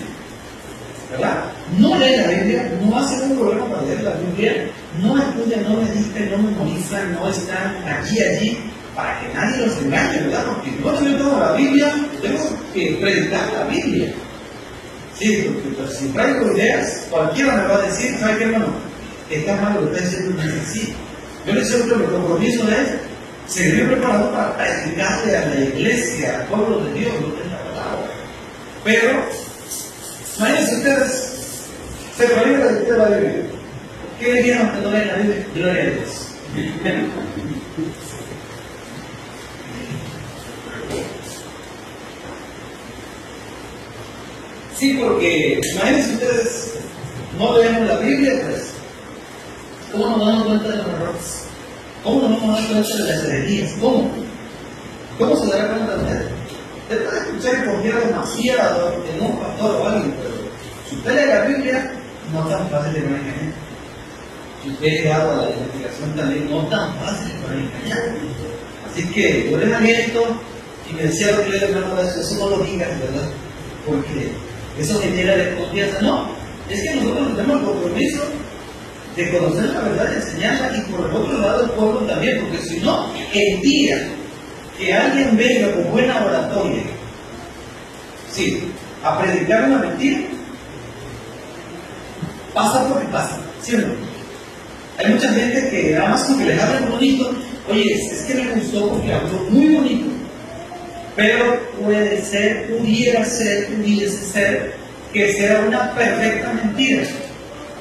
¿verdad? No leen la Biblia, no hacen un problema para leer la Biblia, no estudian, no meditan, no memorizan, no están allí, para que nadie los engañe, ¿verdad? Porque no yo tengo la Biblia, tengo que predicar la Biblia. Sí, porque pues, si traigo ideas, cualquiera me va a decir, ¿sabe qué, hermano? Está mal lo que está diciendo, no es así. Yo siempre mi compromiso es seguir preparado para predicarle a la iglesia, al pueblo de Dios, lo que es la palabra. Pero, imagínense ustedes, se prohíbe la lectura de la Biblia. ¿Qué le dijeron que no leen la Biblia? Gloria a Dios. Sí, porque imagínense ustedes, no leemos la Biblia, pues, ¿cómo nos damos cuenta de los errores? ¿Cómo nos vamos a dar cuenta de las herejías? ¿Cómo se dará cuenta de usted? Usted puede escuchar y confiar demasiado en un pastor o alguien, pero si usted lee la Biblia, no es tan fácil de engañar. Si usted es dado a la investigación también, no es tan fácil para engañar. Así que yo les aliento y me decía lo que le hermano, eso no lo digas, ¿verdad? Porque eso genera desconfianza. No, es que nosotros tenemos el compromiso de conocer la verdad y enseñarla, y por el otro lado el pueblo también, porque si no, el día que alguien venga con buena oratoria, sí, a predicar una mentira, pasa lo que pasa, ¿sí o no? Hay mucha gente que nada más con que les hablen bonito, oye, es que me gustó porque habló muy bonito, pero pudiese ser que sea una perfecta mentira,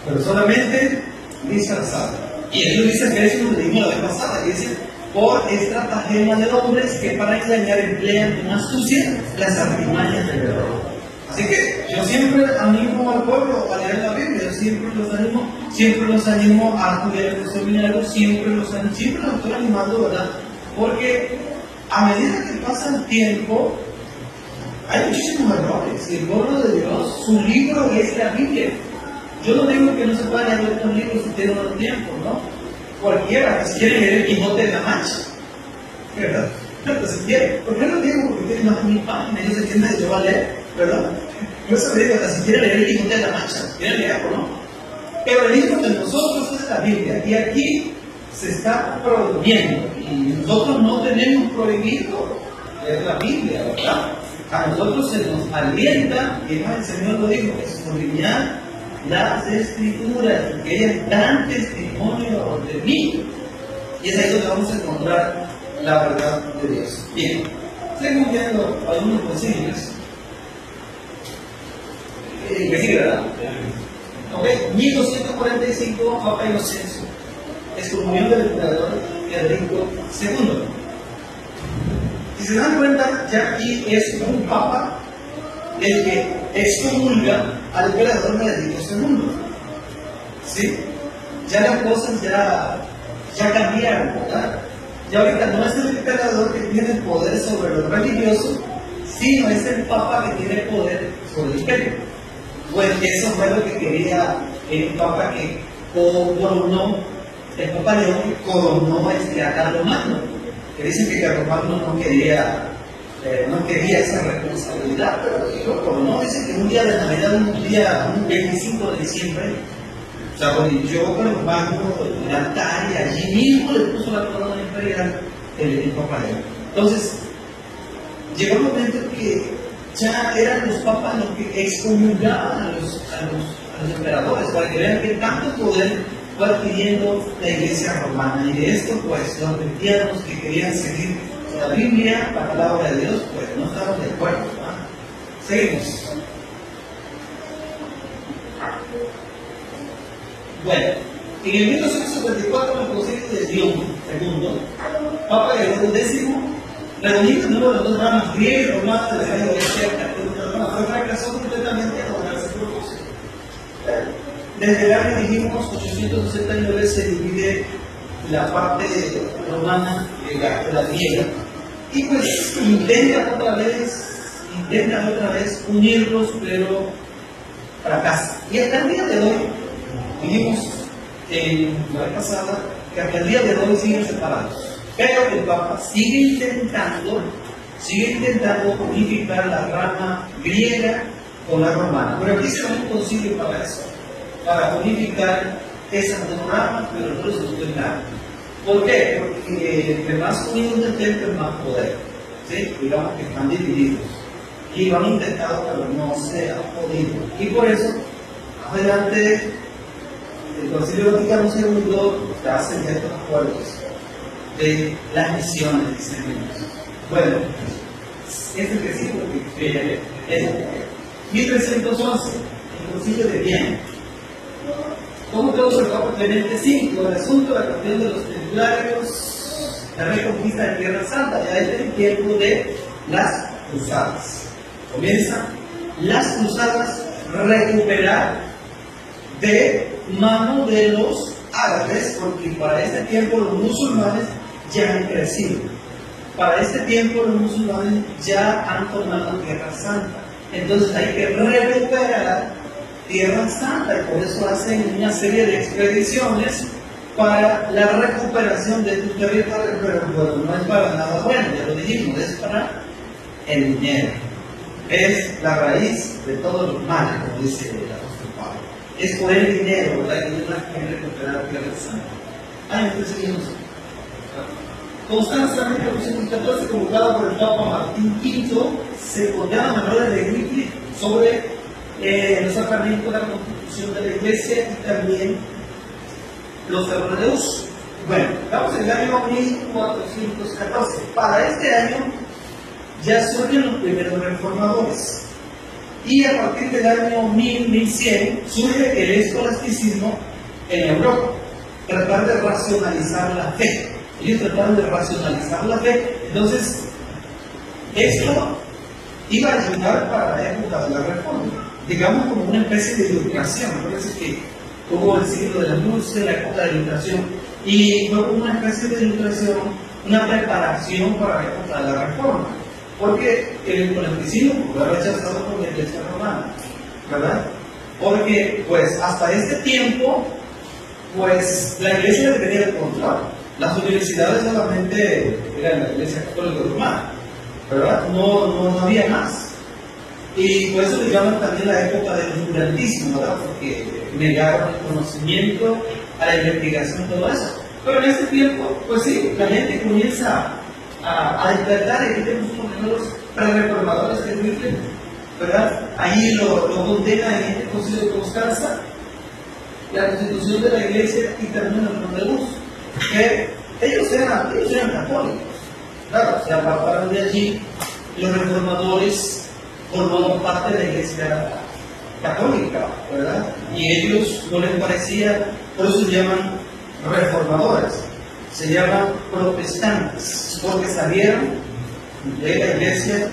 pero solamente disfrazada. Y ellos dicen que eso lo dijimos la vez pasada, y dicen, por estratagema de hombres que para engañar emplean con astucia las artimañas del error. Así que yo siempre animo al pueblo a leer la Biblia, siempre los animo a estudiar el seminario, siempre los estoy animando, ¿verdad? Porque a medida que pasa el tiempo, hay muchísimos errores, y el pueblo de Dios, su libro es la Biblia. Yo no digo que no se puedan leer otros libros si tienen otro tiempo, ¿no? Cualquiera, que si quiere leer el Quijote de la Mancha, ¿verdad? Pero si quiere, ¿por qué no digo? Porque tiene más de 1000 páginas, y ellos entienden que yo va a leer, ¿verdad? Yo se digo, hasta si quiere leer el Quijote de la Mancha, quiere leerlo, ¿no? Pero el libro de nosotros es la Biblia, y aquí se está prohibiendo, y nosotros no tenemos prohibido leer la Biblia, ¿verdad? A nosotros se nos alienta, y más el Señor lo dijo, escudriñar las Escrituras, que ellas dan testimonio de mí. Y es ahí donde vamos a encontrar la verdad de Dios. Bien, seguimos viendo algunos versículos. Que sigue, ¿verdad? Ok, 1245, Papa Inocencio, excursión del emperador Federico II. Si se dan cuenta, ya aquí es un papa el que excomulga al emperador Federico II. ¿Sí? Ya las cosas ya cambiaron, ¿verdad? Ya ahorita no es el emperador que tiene poder sobre lo religioso, sino es el papa que tiene poder sobre el imperio. Pues eso fue lo que quería el papa que coronó, el papa León que coronó a Carlomagno, que dicen que Carlomagno no quería esa responsabilidad, pero lo coronó. Dicen que un día de Navidad, un 25 de diciembre, se arrodilló Carlomagno en el altar y allí mismo le puso la corona imperial el papa León. Entonces, llegó el momento que ya eran los papas los que excomulgaban a los emperadores, para que vean que tanto poder fue adquiriendo la iglesia romana. Y de esto, pues, los cristianos que querían seguir la Biblia, la palabra de Dios, pues no estaban de acuerdo, ¿no? Seguimos. Bueno, en el 1974, el Concilio de León II, Papa León X, reunido de nuevo las dos ramas griega y romana de la Iglesia Católica, fue fracasó completamente a lograrse el propósito. Desde el año, dijimos, 869 se divide la parte romana de la griega y pues intentan otra vez unirlos, pero fracasa. Y hasta el día de hoy, dijimos en la vez pasada, que hasta el día de hoy siguen separados. Pero el Papa sigue intentando unificar la rama griega con la romana. Pero aquí se da un concilio para eso, para unificar esas dos ramas, pero no resultó en nada. ¿Por qué? Porque entre más unidos del templo, más poder. ¿Sí? Digamos que están divididos. Y lo han intentado, pero no se ha podido. Y por eso, adelante, el Concilio Vaticano II hace estos acuerdos de las misiones, dicen ellos. Bueno, este versículo que es 1311, el Concilio de Viena. Como todos el Papa Clemente V, el asunto de la cuestión de los templarios, la reconquista de Tierra Santa, ya es el tiempo de las cruzadas. Comienzan las cruzadas recuperar de mano de los árabes, porque para este tiempo los musulmanes ya han crecido. Para este tiempo los musulmanes ya han tomado Tierra Santa. Entonces hay que recuperar Tierra Santa y por eso hacen una serie de expediciones para la recuperación de tu territorio, pero bueno, no es para nada bueno, ya lo dijimos, es para el dinero. Es la raíz de todos los males, como dice el apóstol Pablo. Es por el dinero, ¿verdad? Que no hay que recuperar Tierra Santa. Entonces seguimos. Constanza, en 1914, convocada por el Papa Martín V, se pondrá la manual de Wycliffe sobre los sacramentos de la constitución de la Iglesia y también los terrenos. Bueno, estamos en el año 1414. Para este año ya surgen los primeros reformadores. Y a partir del año 1100 surge el escolasticismo en Europa. Tratar de racionalizar la fe. Ellos trataron de racionalizar la fe. Entonces, esto iba a ayudar para la época de la Reforma. Digamos como una especie de ilustración. Parece que hubo el siglo de la luz, la época de la ilustración. Y fue como una especie de ilustración, una preparación para la época de la Reforma. Porque el escolasticismo fue rechazado por la Iglesia romana, ¿verdad? Porque, pues, hasta este tiempo, pues, la Iglesia debería de control. Las universidades solamente eran la Iglesia Católica Romana, ¿verdad? No había más. Y por eso le llaman también la época del oscurantismo, ¿verdad? Porque negaron el conocimiento, a la investigación, todo eso. Pero en este tiempo, pues sí, la gente comienza a despertar y tenemos unos primeros pre-reformadores que Wycliffe, ¿verdad? Ahí lo condena en este concilio de Constanza, la constitución de la Iglesia y también el de luz, que ellos eran católicos, claro, se apartaron de allí, los reformadores formaban parte de la Iglesia católica, ¿verdad? Y ellos no les parecía, por eso se llaman reformadores. se llaman protestantes, porque salieron de la iglesia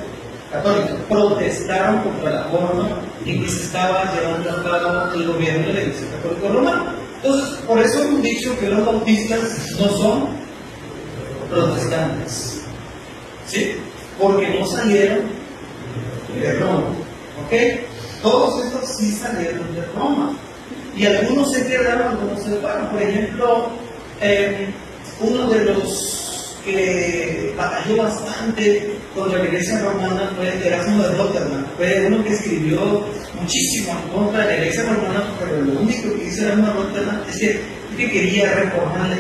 católica, protestaron contra la forma en que se estaba llevando a cabo el gobierno de la iglesia católica romana. Entonces, por eso hemos dicho que los bautistas no son protestantes, ¿sí? Porque no salieron de Roma, ¿ok? Todos estos sí salieron de Roma, y algunos se quedaron, algunos se fueron. Por ejemplo, uno de los que batalló bastante contra la iglesia romana fue Erasmo de Rotterdam. Fue uno que escribió muchísimo en contra de la iglesia romana, pero lo único que hizo Erasmo de Rotterdam es que quería reformar la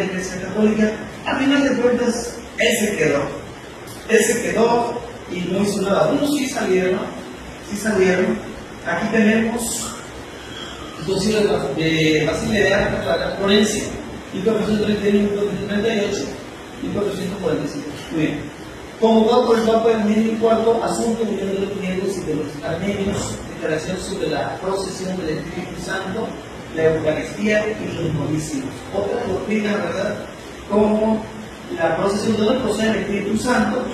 iglesia, católica. A final de cuentas, él se quedó y no hizo nada. Unos sí salieron. Aquí tenemos el concilio de Basilea, la Florencia, 1431, 1438 y 1445. Muy bien. Convocado por el Papa Eugenio IV, asunto de unión de los griegos y de los armenios, declaración sobre la procesión del Espíritu Santo, la Eucaristía y los novicios. Otra doctrina, ¿verdad? Como la procesión, donde procede el Espíritu Santo,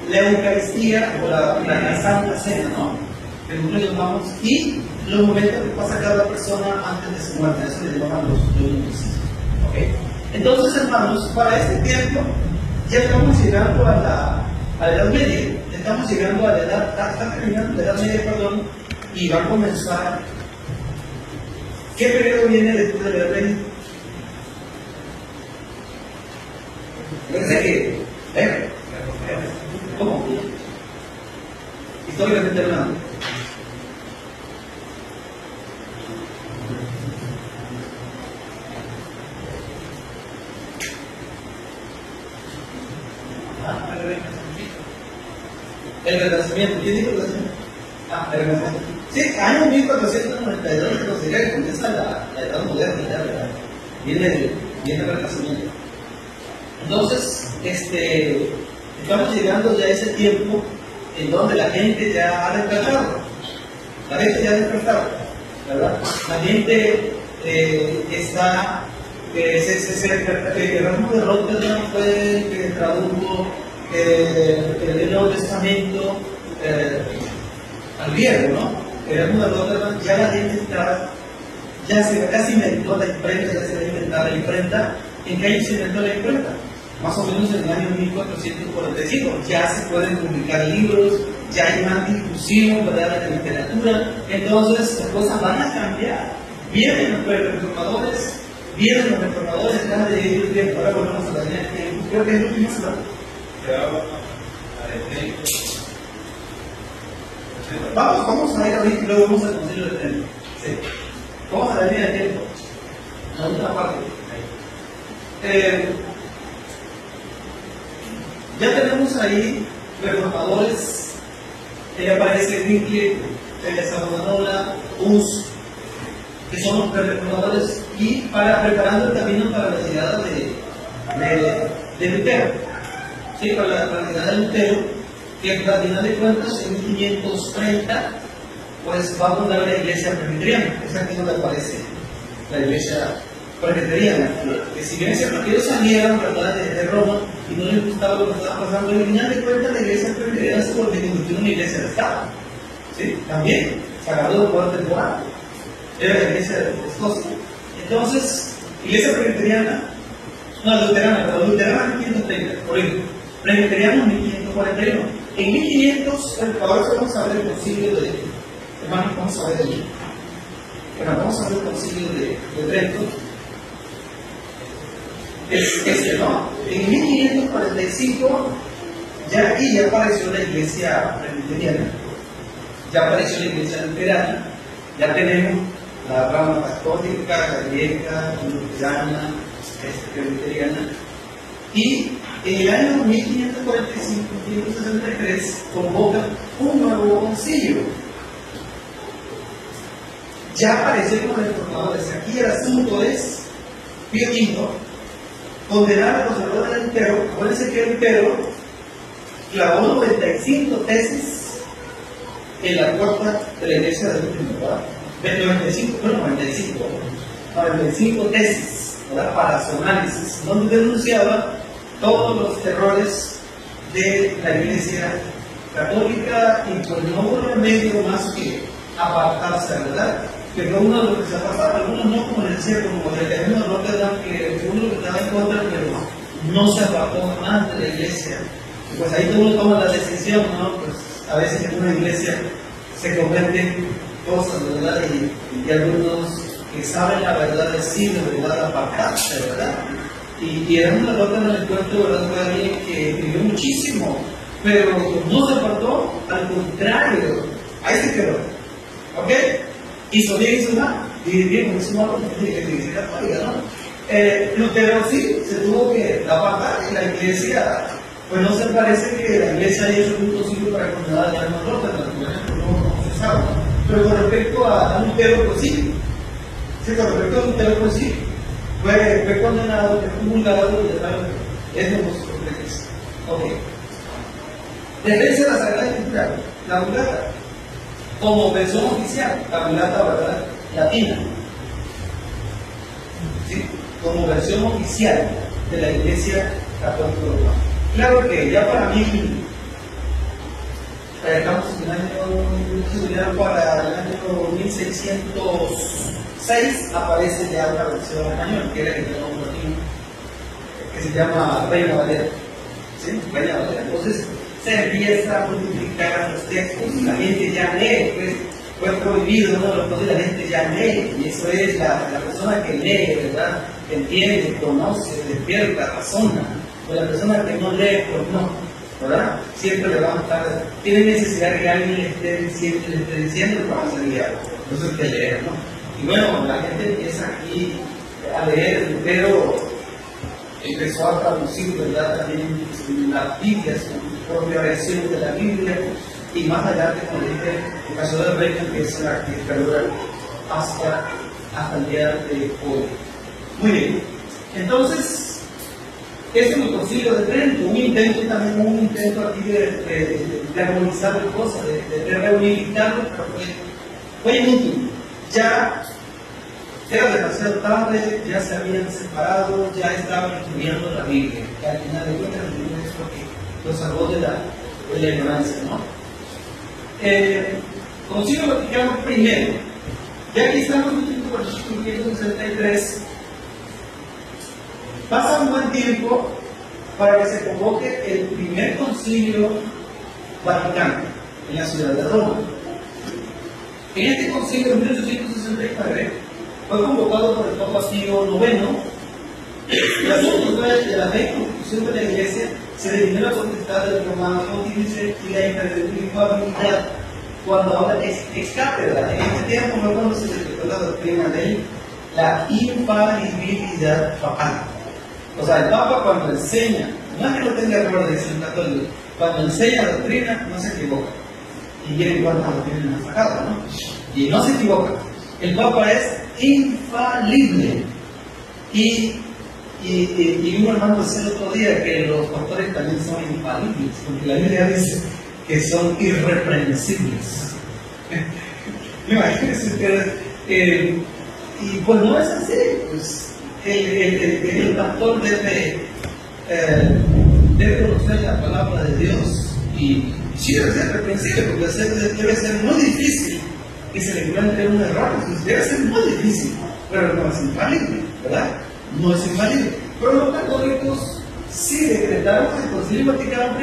la Eucaristía o la Santa Cena, ¿no? Que nosotros llamamos, y los momentos que pasa cada persona antes de su muerte, eso le llaman los novicios. ¿Okay? Entonces, hermanos, para este tiempo ya estamos llegando a la edad media, estamos llegando a la edad, está terminando la edad media, perdón, y va a comenzar. ¿Qué periodo viene después de la edad media? ¿Cómo? Históricamente hablando. El Renacimiento. ¿Quién dijo el Renacimiento? El Renacimiento. Sí, año 1492 se considera que comienza la edad moderna, ¿verdad? Viene el Renacimiento. Entonces, estamos llegando ya a ese tiempo en donde la gente ya ha despertado. ¿Verdad? La gente está. Erasmo de Rotterdam fue el que tradujo el Nuevo Testamento al griego, ¿no? Erasmo de Rotterdam, ya la gente está. Ya se casi inventó la imprenta, ya se va a inventar la imprenta. ¿En qué año se inventó la imprenta? Más o menos en el año 1445. Ya se pueden publicar libros, ya hay más difusión, ¿verdad?, de la literatura. Entonces las cosas van a cambiar. Vienen los reformadores, cada de ellos bien. Ahora volvemos a la línea de tiempo. Creo que es lo último slide. Vamos a ir ahorita y luego vamos al concilio de Trento. Sí. Vamos a la línea de tiempo. La última parte. Ya tenemos ahí reformadores, aparece Wycliffe, Savonarola, Hus, que son los reformadores, y preparando el camino para la llegada de Lutero. Sí, para la llegada de Lutero, que al final de cuentas en 1530 pues va a fundar la iglesia presbiteriana. Es aquí donde aparece la iglesia presbiteriana, que si bien es cierto que ellos salieron, ¿verdad?, de Roma y no les gustaba lo que estaba pasando, al final de cuentas la iglesia presbiteriana se convirtió en una iglesia de Estado, ¿sí? También, sagrado de poder temporal, era la iglesia de Escocia. Entonces, iglesia presbiteriana, luterana en 1530, por ejemplo, presbiteriano en 1541. En 1500, ahora vamos a ver el concilio de, hermanos, vamos a ver el concilio de Trento. ¿No? En 1545 ya aquí apareció la iglesia presbiteriana, ya apareció la iglesia luterana, ya tenemos la rama católica, griega, luterana, presbiteriana, y en el año 1545-1563 convoca un nuevo concilio. Ya aparecieron los reformadores. Aquí el asunto es Pío V condenar a los errores de Lutero. Acuérdense que Lutero clavó 95 tesis en la puerta de la iglesia del último, ¿verdad? 95, 95 tesis, ¿verdad?, para su análisis, donde denunciaba todos los errores de la Iglesia Católica y pues no hubo remedio más que apartarse, ¿verdad? Que fue uno de los que se apartaron, algunos no, como les decía, como el ejemplo de Rotterdam, que fue uno que estaba en contra, pero no se apartó más de la Iglesia. Y pues ahí uno toma la decisión, ¿no? Pues a veces en una iglesia se cometen cosas, ¿verdad? Y algunos que saben la verdad deciden, ¿verdad?, apartarse, ¿verdad? Y era una nota en el cuento, ¿verdad?, de alguien que vivió muchísimo, pero no se apartó, al contrario, ahí se quedó, ¿ok? Hizo bien, hizo mal, y bien, hizo mal, porque tiene que decir católica, ¿no? Lutero sí, se tuvo que apartar, y la iglesia, pues no se parece que la iglesia haya hecho un posible para condenar a la alma rota, por ejemplo, no se sabe, pero con respecto a Lutero, pues sí, con respecto a Lutero, pues sí, fue condenado, fue comulgado y de tal, es de los profetas. Ok. Defensa de la Sagrada Escritura, la Vulgata, como versión oficial, la Vulgata, ¿verdad?, latina. ¿Sí? Como versión oficial de la Iglesia Católica Romana. Claro que ya para mí, estamos en el año, para el año 1606 aparece ya una versión española, que era el idioma latino, que se llama Reina Valera. ¿Sí? Reina Valera. Entonces se empieza a multiplicar los textos, la gente ya lee, pues fue prohibido, ¿no? Entonces la gente ya lee, y eso es la persona que lee, ¿verdad?, que entiende, conoce, despierta, razona. O la persona que no lee, pues no, ¿verdad? Siempre le va a estar, tiene necesidad de que alguien le esté diciendo para hacer algo. Entonces hay que leer, ¿no? Y bueno, la gente empieza aquí a leer, pero empezó a traducir, ¿verdad?, también las Biblias, su propia versión de la Biblia, y más adelante, como dije, el caso del Reino empieza a perdurar hasta el día de hoy. Muy bien, entonces, este es el Concilio de Trento, un intento aquí de armonizar las cosas, de reunificarlo, pero fue inútil. Ya era demasiado tarde, ya se habían separado, ya estaban estudiando la Biblia, que al final de cuentas la Biblia es lo que lo salvó de la ignorancia, ¿no? Concilio Vaticano I, ya aquí estamos en el 1563. Pasa un buen tiempo para que se convoque el primer concilio vaticano en la ciudad de Roma. En este concilio de 1869 fue convocado por el Papa Pío IX. El asunto de la fe y constitución de la Iglesia se definió la potestad del romano pontífice y la infalibilidad cuando habla ex cátedra. En este tiempo fue cuando se decretó la doctrina de la infalibilidad papal. O sea, el Papa cuando enseña, no es que no tenga error de decir católico, cuando enseña la doctrina no se equivoca. Y viene igual cuando tiene una sacada, ¿no? Y no se equivoca. El Papa es infalible. Y un hermano decía el otro día que los pastores también son infalibles, porque la Biblia dice que son irreprensibles. Imagínense que, y pues no es así, pues. El pastor debe conocer la palabra de Dios y sí debe ser reprensible, porque debe ser muy difícil que se le encuentre un error, debe ser muy difícil, pero no es infalible, ¿verdad? No es infalible. Pero los católicos sí decretaron en el Concilio Vaticano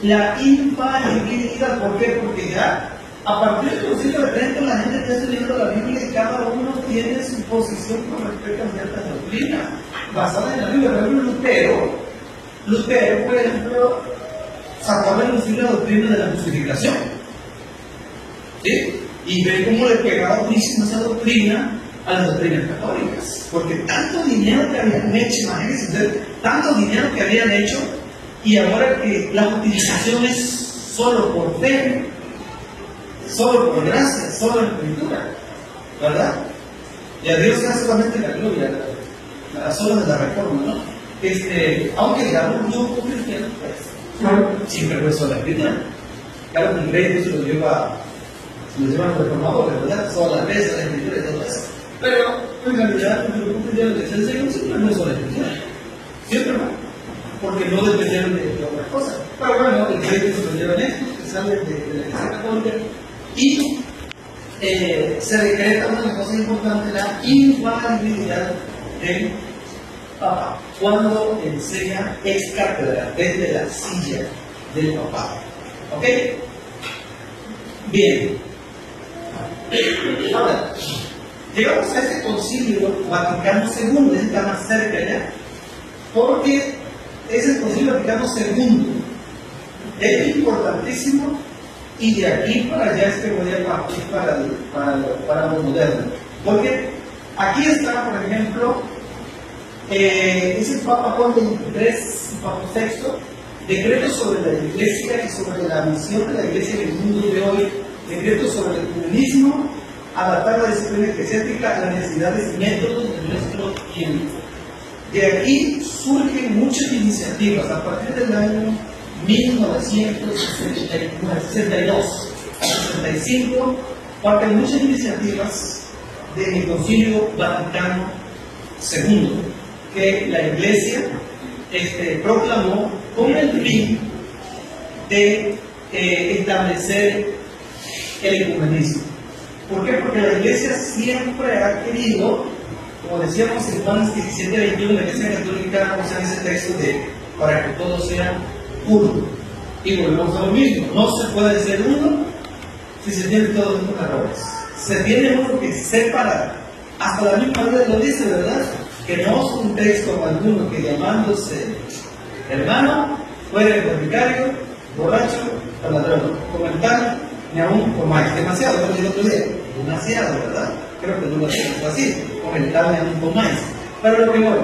I la infalibilidad. ¿Por qué? Porque ya a partir del Concilio de Trento la gente está estudiando la Biblia y cada uno tiene su posición con respecto a cierta doctrina basada en la Biblia. Por ejemplo, Lutero, por ejemplo, sacaba en la doctrina de la justificación, ¿sí? Y ve cómo le pegaba durísimo esa doctrina a las doctrinas católicas, porque tanto dinero que habían hecho, imagínense ustedes, tanto dinero que habían hecho, y ahora que la justificación es solo por fe, solo por gracia, solo en escritura, ¿verdad? Y a Dios da solamente la gloria, las obras de la reforma, ¿no? Aunque digamos un grupo cristiano, pues, siempre fue solo la escritura. Claro que el crédito se lo lleva a los reformadores, ¿verdad? Sola la vez, la escritura y todo eso. Pero en realidad los grupos cristianos de ese Señor siempre no son especiales. Siempre no. Porque no dependieron de otras cosas. Pero bueno, el crédito se lo llevan estos que salen de la Iglesia Católica y se decreta una cosa importante, la infalibilidad del Papa cuando enseña ex cátedra desde la silla del Papa. ¿Ok? Bien. Ahora, llegamos a este concilio Vaticano II, está más cerca ya, porque es el concilio Vaticano II. Es importantísimo y de aquí para allá es que voy a partir para lo moderno. Porque aquí está, por ejemplo, es el Papa Juan XXIII, Papa VI, decretos sobre la Iglesia y sobre la misión de la Iglesia en el mundo de hoy, decretos sobre el comunismo, adaptar la disciplina eclesiástica a las necesidades y métodos de nuestro tiempo. De aquí surgen muchas iniciativas a partir del año 1962 a 65, parten muchas iniciativas del Concilio Vaticano II que la Iglesia proclamó con el fin de establecer el ecumenismo. ¿Por qué? Porque la Iglesia siempre ha querido, como decíamos en Juan 17:21, la Iglesia Católica usa ese texto de para que todos sean uno. Y volvemos a lo mismo, no se puede ser uno si se tiene todos los errores. Se tiene uno que separar. Hasta la misma Biblia lo dice, ¿verdad? Que no es un texto alguno que llamándose hermano, fuera fornicario, borracho o ladrón. Comentar ni aún comáis. Demasiado, como el otro día. Demasiado, ¿verdad? Creo que no lo hacemos así. Comentar ni aún comáis. Pero lo que voy,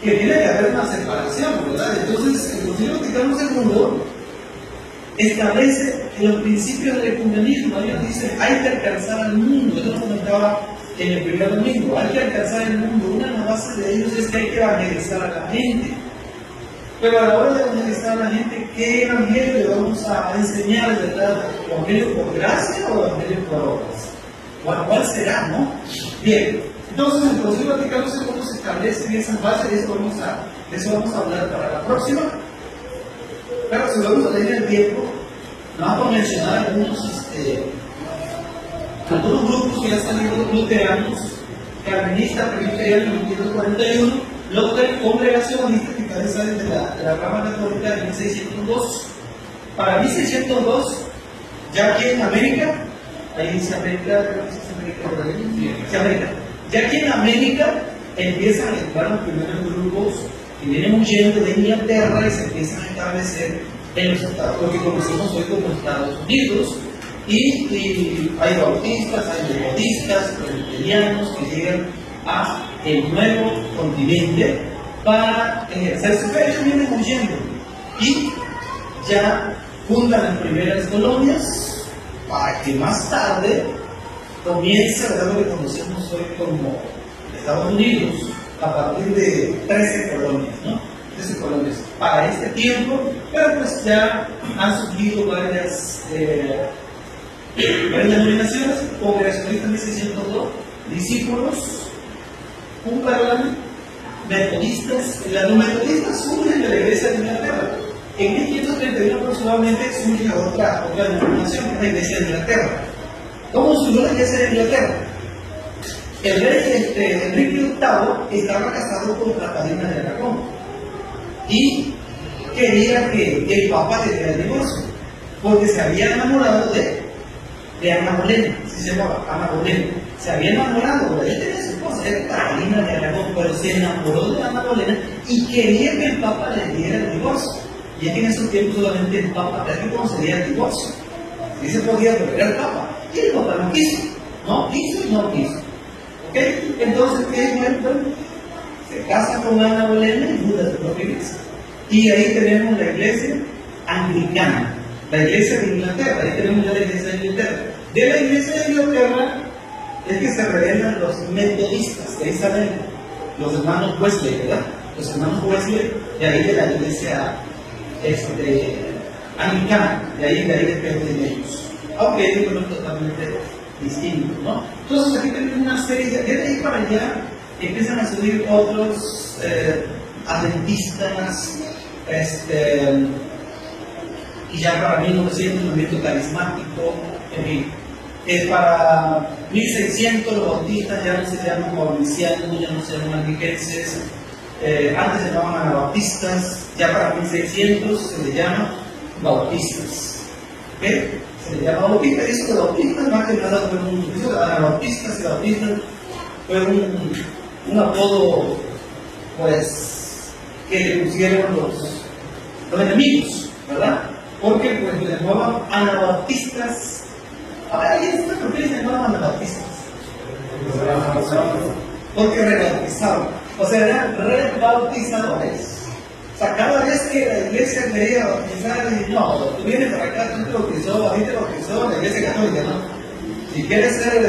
que tiene que haber una separación, ¿verdad? Entonces, el Concilio Vaticano II establece los principios del ecumenismo. Ellos dicen, hay que alcanzar al mundo. Yo lo comentaba en el primer domingo, hay que alcanzar el mundo. Una de las bases de ellos es que hay que evangelizar a la gente. Pero a la hora de evangelizar a la gente, ¿qué evangelio le vamos a enseñar, verdad? ¿Evangelio por gracia o evangelio por obras? ¿Cuál será, no? Bien, entonces el Concilio Vaticano II se establece en esas bases, de eso vamos a hablar para la próxima. Pero si vamos a leer el tiempo, vamos a mencionar algunos grupos que ya están luteranos, calvinistas, presbiterianos en 1541, Luther, congregacionistas que también salen de la rama católica de 1602. Para 1602, ya aquí en América, ahí dice América, creo que dice América, ya aquí en América empiezan a entrar los primeros grupos que vienen huyendo de Inglaterra y se empiezan a establecer en los estados, lo que conocemos hoy como Estados Unidos, y hay bautistas, hay metodistas, presbiterianos que llegan a el nuevo continente para ejercer su fe. Ellos vienen huyendo y ya fundan las primeras colonias para que más tarde comience lo que conocemos hoy como Estados Unidos, a partir de 13 colonias, ¿no? 13 colonias para este tiempo, pero pues ya han surgido varias denominaciones, congregacionistas en 1602, discípulos, Cumberland, metodistas. Los metodistas surgen de la Iglesia de Inglaterra. En 1531 aproximadamente surge otra denominación, que es la Iglesia de Inglaterra. ¿Cómo surgió la Iglesia de Inglaterra? El rey Enrique VIII estaba casado con Catalina de Aragón y quería que el Papa le diera el divorcio, porque se había enamorado de Ana Bolena, así se llamaba, Ana Bolena. Se había enamorado, él tenía su esposa, era Catalina de Aragón, pero se enamoró de Ana Bolena y quería que el Papa le diera el divorcio. Y es que en esos tiempos solamente el Papa le concedía el divorcio. Y se podía volver al Papa. Y el Papa no quiso. No quiso y no quiso. ¿Ok? Entonces, ¿qué encuentran? Se casa con Ana Bolena y funda su propia iglesia. Y ahí tenemos la iglesia anglicana, la iglesia de Inglaterra. Ahí tenemos ya la iglesia de Inglaterra. De la iglesia de Inglaterra es que se revelan los metodistas, de ahí salen los hermanos Wesley, ¿verdad? Los hermanos Wesley, de ahí de la iglesia anglicana, de ahí dependen de ellos. Aunque ellos son totalmente distintos, ¿no? Entonces aquí tenemos una serie, de ahí para allá empiezan a subir otros adventistas, y ya para 1900 el movimiento carismático, en fin. Para 1600 los bautistas ya no se llaman mauricianos, ya no se llaman albigenses, antes se llamaban anabautistas, ya para 1600 se le llama bautistas. ¿Okay? Se le llama bautistas, y eso de bautistas más que nada fue eso de anabautistas y bautistas fue un apodo, pues, que le pusieron los enemigos, ¿verdad? Porque pues le llamaban anabautistas. Ahora, ¿alguien sabe por qué les llamaban anabautistas? Porque rebautizaban. O sea, eran rebautizadores. O sea, cada vez que la iglesia quería bautizar, no, tú vienes para acá, tú te bautizó, a mí te bautizó, la iglesia católica, ¿no? Si quieres ser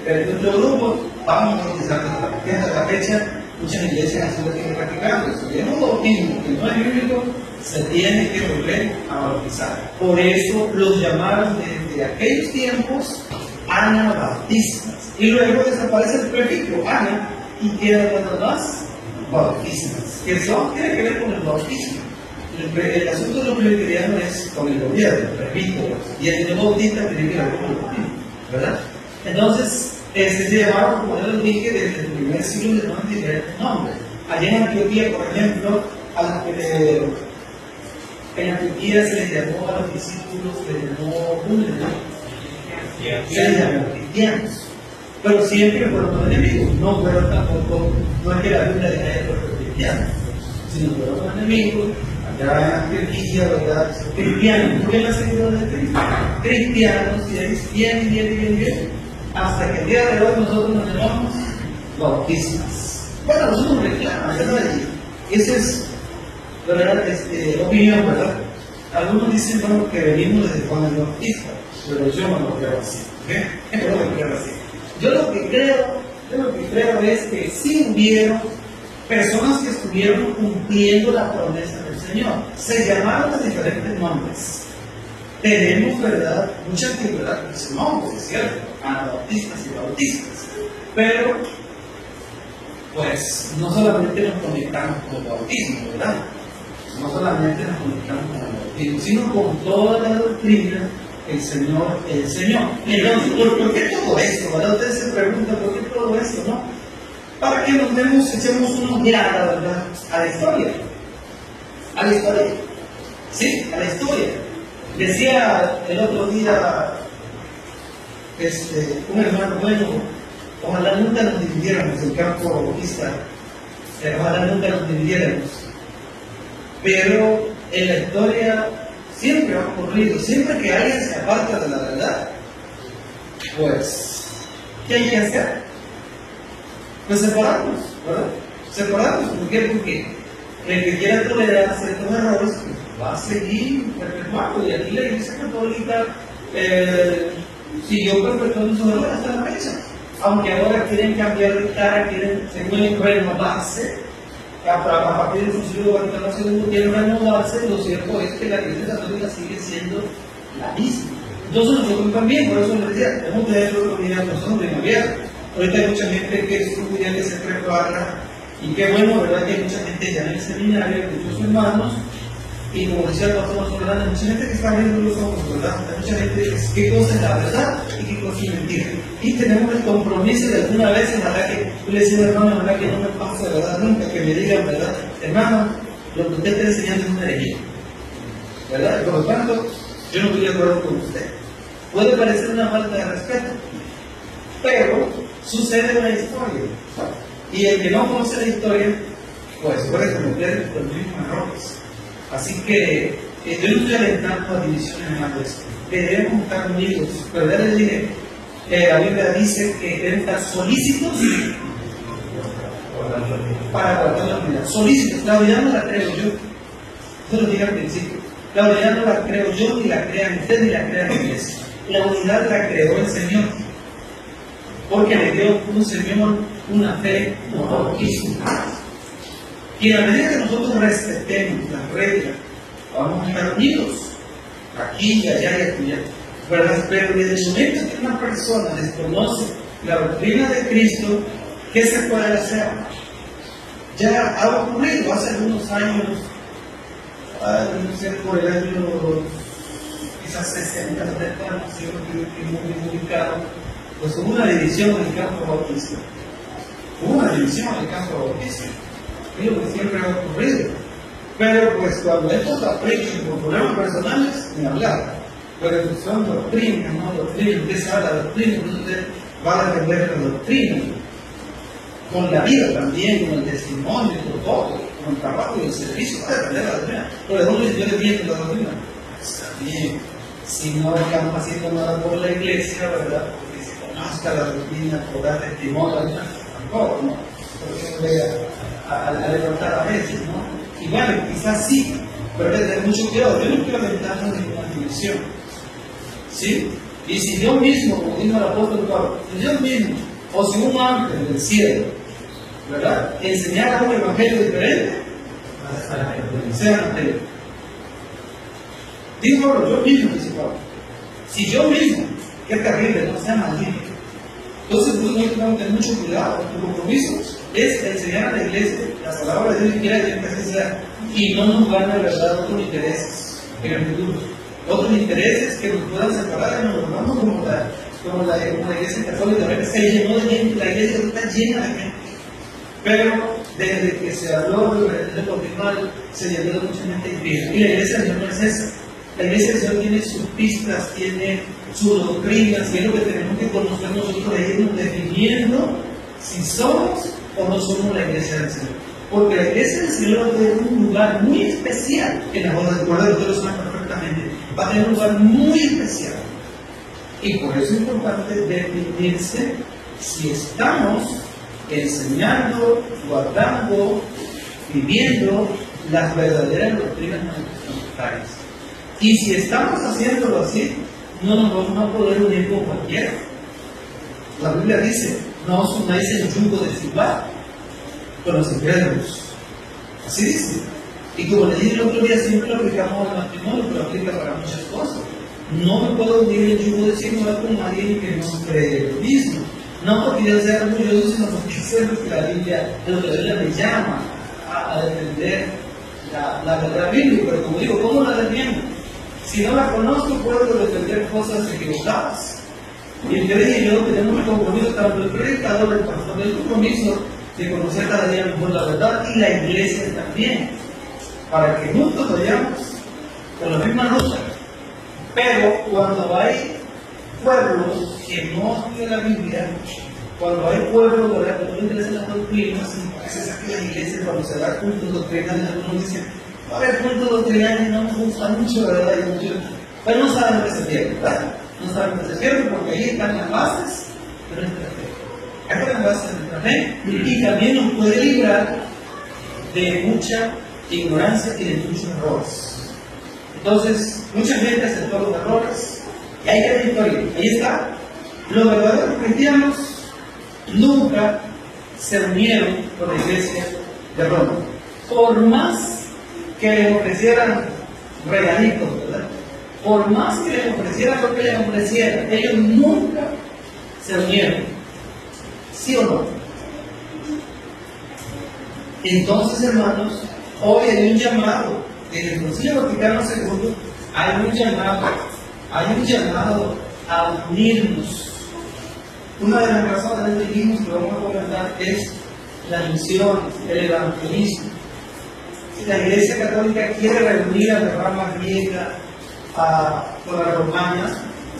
de nuestro grupo, vamos a bautizarte. Hasta la fecha, muchas iglesias así lo tienen practicando. Si viene un bautismo que no es bíblico, se tiene que volver a bautizar. Por eso los llamaron desde aquellos tiempos anabautistas. Y luego desaparece el prefijo ana y quedan nada más bautistas. Que eso tiene que ver con el bautismo. El asunto de los presbiterianos es con el gobierno, el presbítero, y el de bautista tiene que ver con el bautismo, ¿verdad? Entonces, se llamaron, como ya les dije, desde el primer siglo de los diferentes nombres. Allá en Antioquía, por ejemplo, en Antioquía se les llamó a los discípulos, se les llamó se les llamó cristianos. Pero siempre fueron los enemigos, no fueron tampoco, no es que la Biblia deja de los cristianos, sino fueron los enemigos. Allá en Antioquía, ¿verdad? Cristianos, ¿por qué la seguridad de Cristo? Cristianos, y ahí bien, hasta que el día de hoy nosotros nos llamamos bautistas. Bueno, nosotros reclamamos, ¿verdad? Esa es, ¿verdad? Opinión, ¿verdad? Algunos dicen, bueno, que venimos desde Juan el Bautista, pero yo no lo creo así. ¿Okay? Yo no lo creo así. Yo lo que creo es que sí hubieron personas que estuvieron cumpliendo la promesa del Señor. Se llamaron de diferentes nombres. Tenemos, ¿verdad? Mucha antigüedad con ese nombre, es cierto, anabautistas y bautistas. Pero, pues, no solamente nos conectamos con el bautismo, ¿verdad? No solamente nos conectamos con el bautismo, sino con toda la doctrina que el Señor enseñó. Entonces, ¿por qué todo esto? ¿Verdad? Ustedes se preguntan, ¿por qué todo esto, no? Para que nos echemos una mirada, ¿verdad? A la historia. A la historia. Sí, a la historia. Decía el otro día un hermano, bueno, ojalá nunca nos dividiéramos el campo bautista, ojalá nunca nos dividiéramos. Pero en la historia siempre ha ocurrido, siempre que alguien se aparta de la verdad, pues, ¿qué hay que hacer? Pues separarnos, ¿verdad? Separarnos, ¿por qué? Porque el que quiera tolerar ciertos errores, pues, va a seguir perpetuando, y aquí la Iglesia Católica siguió perpetuando sus errores hasta la fecha. Aunque ahora quieren cambiar de cara, se quieren renovarse, a partir del Concilio Vaticano II quieren renovarse, lo cierto es que la Iglesia Católica sigue siendo la misma. Entonces nosotros también, por eso les decía, tenemos que tener otro día, nosotros primavera. Ahorita hay mucha gente que estudia, que se prepara, y qué bueno, ¿verdad? Que hay mucha gente ya en el seminario, muchos hermanos, y como decía el pastor Solano, mucha gente que está abriendo los ojos, ¿verdad? Hay mucha gente que cosa es la verdad y que cosa es mentira. Y tenemos el compromiso de alguna vez, en verdad, que yo le decía a hermano, verdad, que no me pasa, ¿verdad? Nunca que me digan, ¿verdad? Hermano, lo que usted está enseñando es una herejía, ¿verdad? Por lo tanto, yo no estoy de acuerdo con usted. Puede parecer una falta de respeto, pero sucede en la historia. Y el que no conoce la historia, pues puede cometer los mismos errores. Así que yo no estoy alentando a divisiones más de esto. Debemos estar unidos. Pero ya les dije, la Biblia dice que deben estar solícitos para guardar la unidad. Solícitos. La unidad no la creo yo. Eso lo dije al principio. La unidad no la creo yo, ni la crean ustedes, ni la crean la iglesia. La unidad la creó el Señor. Porque le dio un Señor una fe fortísima. Y a medida que nosotros respetemos las reglas, vamos a estar unidos, aquí y allá y aquí. ¿Verdad? Pero desde el momento que una persona desconoce la doctrina de Cristo, ¿qué se puede hacer? Ya ha ocurrido hace algunos años, no sé, por el año quizás 60, 70, no sé, muy ubicado, pues hubo una división en el campo bautista. Hubo una división en el campo bautista. Es lo que siempre ha ocurrido. Pero pues cuando estos aprecian por problemas personales, ni hablar. Pero son doctrinas, ¿no? Doctrina, usted sabe la doctrina, usted va a defender la doctrina. Con la vida también, con el testimonio, con todo, con el trabajo y el servicio, va a defender la doctrina. Pero ¿de dónde yo defiendo la doctrina? Está bien. Si no estamos haciendo nada por la iglesia, ¿verdad? Porque se conozca la doctrina, por dar testimonio, tampoco, ¿no? Porque voy a levantar a veces, ¿no? Y bueno, quizás sí, pero hay que tener mucho cuidado. Yo no quiero aventarnos en una división, ¿sí? Y si yo mismo, como dijo el apóstol Pablo, si yo mismo, o si un ángel del cielo, ¿verdad?, enseñara un evangelio diferente, sea ateo. Dijo yo mismo, dice Pablo. Si yo mismo, qué terrible, no sea maldito. Entonces, nosotros tenemos que tener mucho cuidado. Nuestro compromiso es enseñar a la iglesia la palabra de Dios y quiera que sea, y no nos van a agradar otros intereses en el futuro. Otros intereses que nos puedan separar, nos vamos como la iglesia católica, se llenó de gente, la iglesia está llena de gente. Pero desde que se habló del redentor continual, se llenó de mucha gente. Y la iglesia del Señor no es esa. La iglesia del Señor tiene sus pistas, tiene sus doctrinas, y es lo que tenemos que conocer nosotros de irnos definiendo si somos o no somos la iglesia del Señor. Porque la iglesia del Señor va a tener un lugar muy especial en la boda del Cordero, ustedes lo saben perfectamente. Va a tener un lugar muy especial. Y por eso es importante definirse si estamos enseñando, guardando, viviendo las verdaderas doctrinas manifestadas. Y si estamos haciéndolo así, no nos vamos a poder unir con cualquiera. La Biblia dice, no os unáis el yugo desigual con los incrédulos. Así dice. Y como le dije el otro día, siempre lo aplicamos al matrimonio, pero aplica para muchas cosas. No me puedo unir el yugo desigual con alguien que no cree lo mismo. No porque yo sea orgulloso, sino porque sé lo que la Biblia me llama a defender la verdad bíblica. Pero como digo, ¿cómo la defiendo? Si no la conozco, puedo defender cosas equivocadas. Y ustedes y yo tenemos el compromiso, tanto el predicador, el pastor, el compromiso de conocer cada día mejor la verdad, y la iglesia también, para que juntos vayamos con la misma lucha. Pero cuando hay pueblos que no estudian la Biblia, cuando hay pueblos que no interesan las doctrinas, entonces aquí la iglesia, cuando se da cultos doctrinales, algunos dicen, va a haber cultos doctrinales, no nos gusta mucho, ¿verdad? Pero no saben lo que se pierde, ¿verdad? No saben lo que se pierde, porque ahí están las bases de nuestra fe. Ahí están las bases de nuestra fe, y también nos puede librar de mucha ignorancia y de muchos errores. Entonces, mucha gente aceptó los errores, y ahí hay victoria. Ahí está. Los verdaderos cristianos nunca se unieron con la iglesia de Roma. Por más que les ofrecieran regalitos, ¿verdad? Por más que les ofrecieran lo que les ofrecieran, ellos nunca se unieron. ¿Sí o no? Entonces, hermanos, hoy hay un llamado, desde el Concilio Vaticano II, hay un llamado a unirnos. Una de las razones que dijimos que vamos a comentar es la misión, el evangelismo. La Iglesia Católica quiere reunir a la rama griega con las romanas,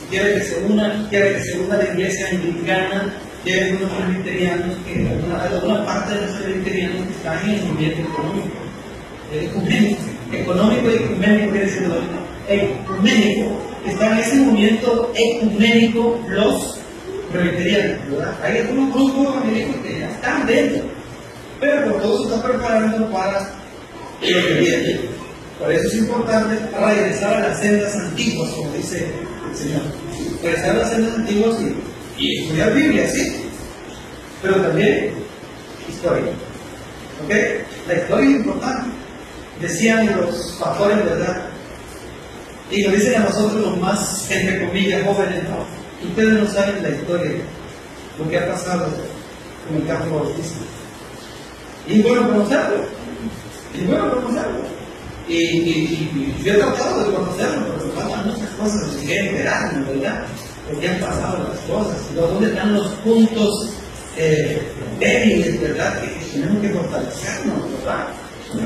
quiere que se una la Iglesia anglicana, quiere unos presbiterianos, alguna parte de los presbiterianos que están en el movimiento económico y ecuménico, quiere decir ecuménico, están en ese movimiento ecuménico los presbiterianos, ¿verdad? Hay algunos grupos evangélicos que ya están dentro, pero por todo se está preparando para lo que viene. Por eso es importante regresar a las sendas antiguas, como dice el Señor. Regresar a las sendas antiguas y estudiar Biblia, sí, pero también historia. ¿Ok? La historia es importante. Decían los pastores, ¿verdad? Y nos dicen a nosotros los más, entre comillas, jóvenes, ¿no? Ustedes no saben la historia. lo que ha pasado con el campo bautista. Y bueno conocerlo. Y yo he tratado de conocerlo, pero faltan muchas cosas que siguen esperando, ¿verdad? Porque han pasado las cosas. ¿Dónde están los puntos débiles, ¿verdad? Que tenemos que fortalecernos, ¿verdad?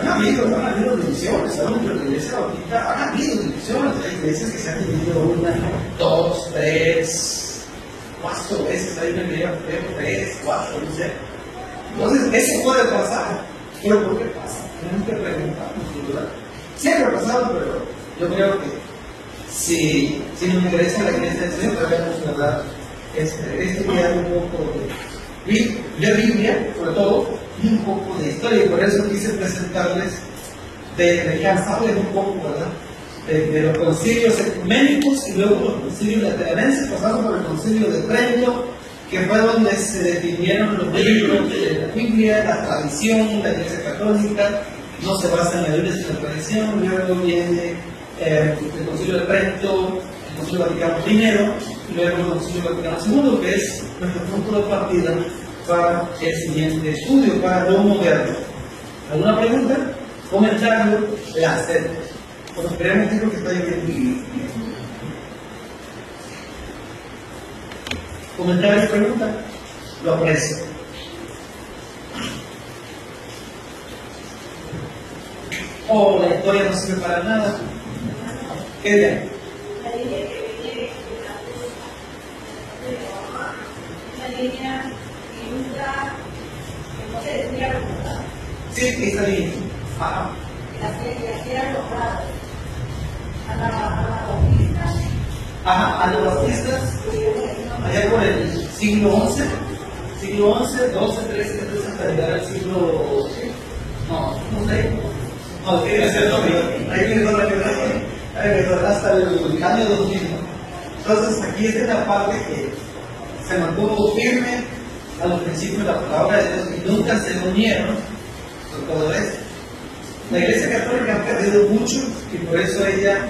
Han habido divisiones, ¿sabes? Pero la iglesia ahorita han habido divisiones. Hay iglesias que se han dividido 1, 2, 3, 4 veces. Hay una que lleva 3, 4, no sé. Entonces, eso puede pasar. ¿Pero por qué pasa? Tenemos que preguntarnos, ¿verdad? Siempre ha pasado, pero yo creo que si nos interesa la iglesia del Señor, debemos, ¿verdad? Estudiar un poco de Biblia, sobre todo, y un poco de historia. Y por eso quise presentarles, cansarles un poco, ¿verdad? De los concilios ecuménicos y luego los concilios lateranenses, pasando por el concilio de Trento, que fue donde se definieron los libros de la Biblia, la tradición, la Iglesia Católica, no se basa en la Biblia sino en la tradición. Luego viene el concilio de Trento, el concilio Vaticano I, y luego el concilio Vaticano II, que es nuestro punto de partida para el siguiente estudio, para lo moderno. ¿Alguna pregunta? Comentario, la acepto. Pues esperemos que está bien. Comentario, pregunta, lo aprecio. La historia no sirve para nada. ¿Qué bien? La línea que viene la línea que nunca, que no se tendría recordado. Sí, esa línea. Ajá. Las que eran logradas. A la bautista. Ajá, a los bautistas, allá por el siglo XI, XI, XII, XIII, hasta llegar al siglo... No sé. No, tiene que ser ahí me dio la verdad, hasta el año 2000. Entonces, aquí esta es la parte que se mantuvo firme a los principios de la palabra de Dios y nunca se unieron con todo esto. La Iglesia Católica ha perdido mucho y por eso ella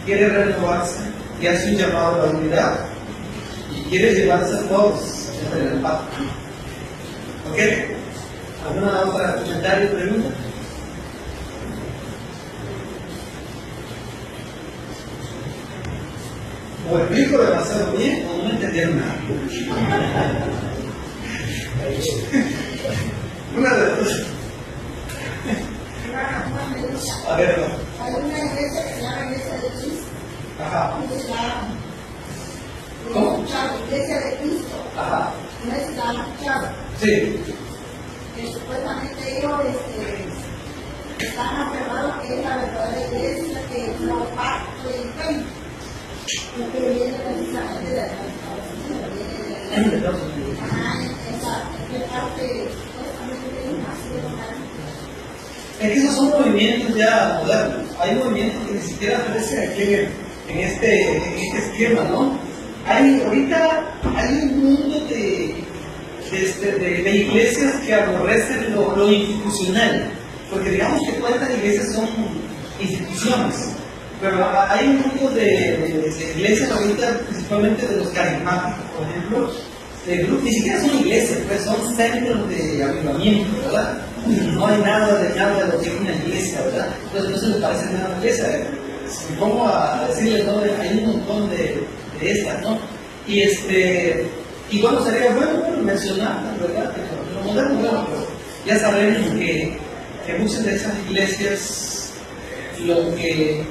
quiere renovarse y hace un llamado a la unidad y quiere llevarse a todos en el pacto. ¿Ok? ¿Alguna otra comentario o pregunta? O explico demasiado bien o no entendieron nada. Una de las dos. A ver, no. Hay una iglesia que se llama Iglesia de Cristo. Ajá. ¿Cómo? Iglesia de Cristo. Ajá. No es la Chava. Sí. Que supuestamente ellos están aferrados que es la verdadera iglesia, que es no pacto y fe. Lo que viene precisamente de la Estados Unidos. Ajá, esa parte Es que esos son movimientos ya modernos. Hay movimientos que ni siquiera aparecen aquí en este esquema, ¿no? Ahorita hay un mundo de iglesias que aborrecen lo institucional, porque digamos que todas estas iglesias son instituciones, pero hay un mundo de iglesias ahorita, principalmente de los carismáticos, por ejemplo, ni siquiera son iglesias, pues son centros de avivamiento, ¿verdad? No hay nada de lo que es una iglesia, ¿verdad? Entonces no se le parece nada a una iglesia. Si me pongo a decirles, ¿no? Hay un montón de estas, ¿no? Y bueno, sería bueno mencionarlas, ¿verdad? Lo moderno, bueno, pero ya sabemos que muchas de esas iglesias lo que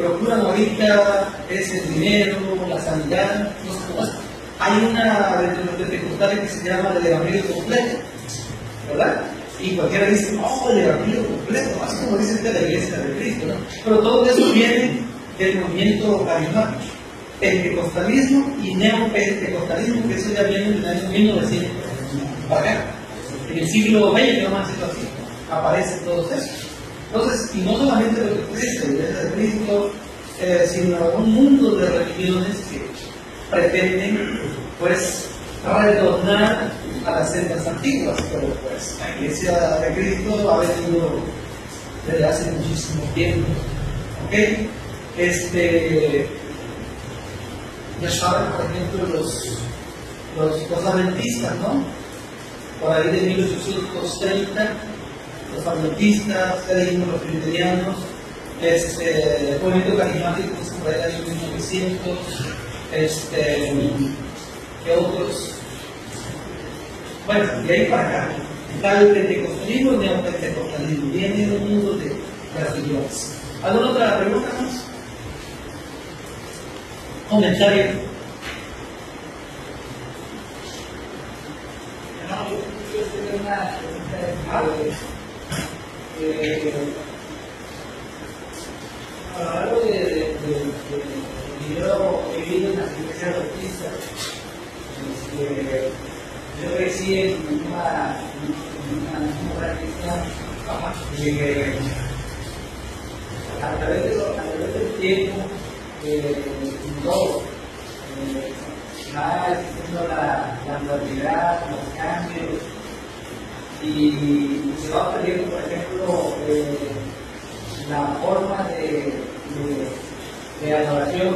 procuran ahorita es el dinero, la sanidad, no sé cómo es. Hay una de los pentecostales que se llama el evangelio completo, ¿verdad? Y cualquiera dice, el evangelio completo, así como dice la iglesia de Cristo, ¿no? Pero todo eso viene del movimiento carismático, pentecostalismo y neopentecostalismo, que eso ya viene en el año 1900 para acá. En el siglo XX, vamos a decirlo así, aparece todo eso. Entonces, y no solamente lo que dice la iglesia de Cristo, sino un mundo de religiones que pretenden, pues, retornar a las sendas antiguas, pero pues la iglesia de Cristo ha venido desde hace muchísimo tiempo. ¿Ok? Ya saben, por ejemplo, los adventistas, ¿no? Por ahí de 1830, los adventistas, ya dijimos los presbiterianos, el movimiento carismático por allá de 1900, ¿qué otros? Bueno, de ahí para acá, está el pentecostalismo y el neopentecostalismo, viene del mundo de las religiones. ¿Alguna otra pregunta más? ¿Comentario? No, yo tengo una pregunta de padre. A lo largo de yo he vivido en las iglesias bautistas. Yo crecí en una comunidad cristiana. A través del tiempo, todo va existiendo la modernidad, los cambios, y se va perdiendo, por ejemplo, la forma de adoración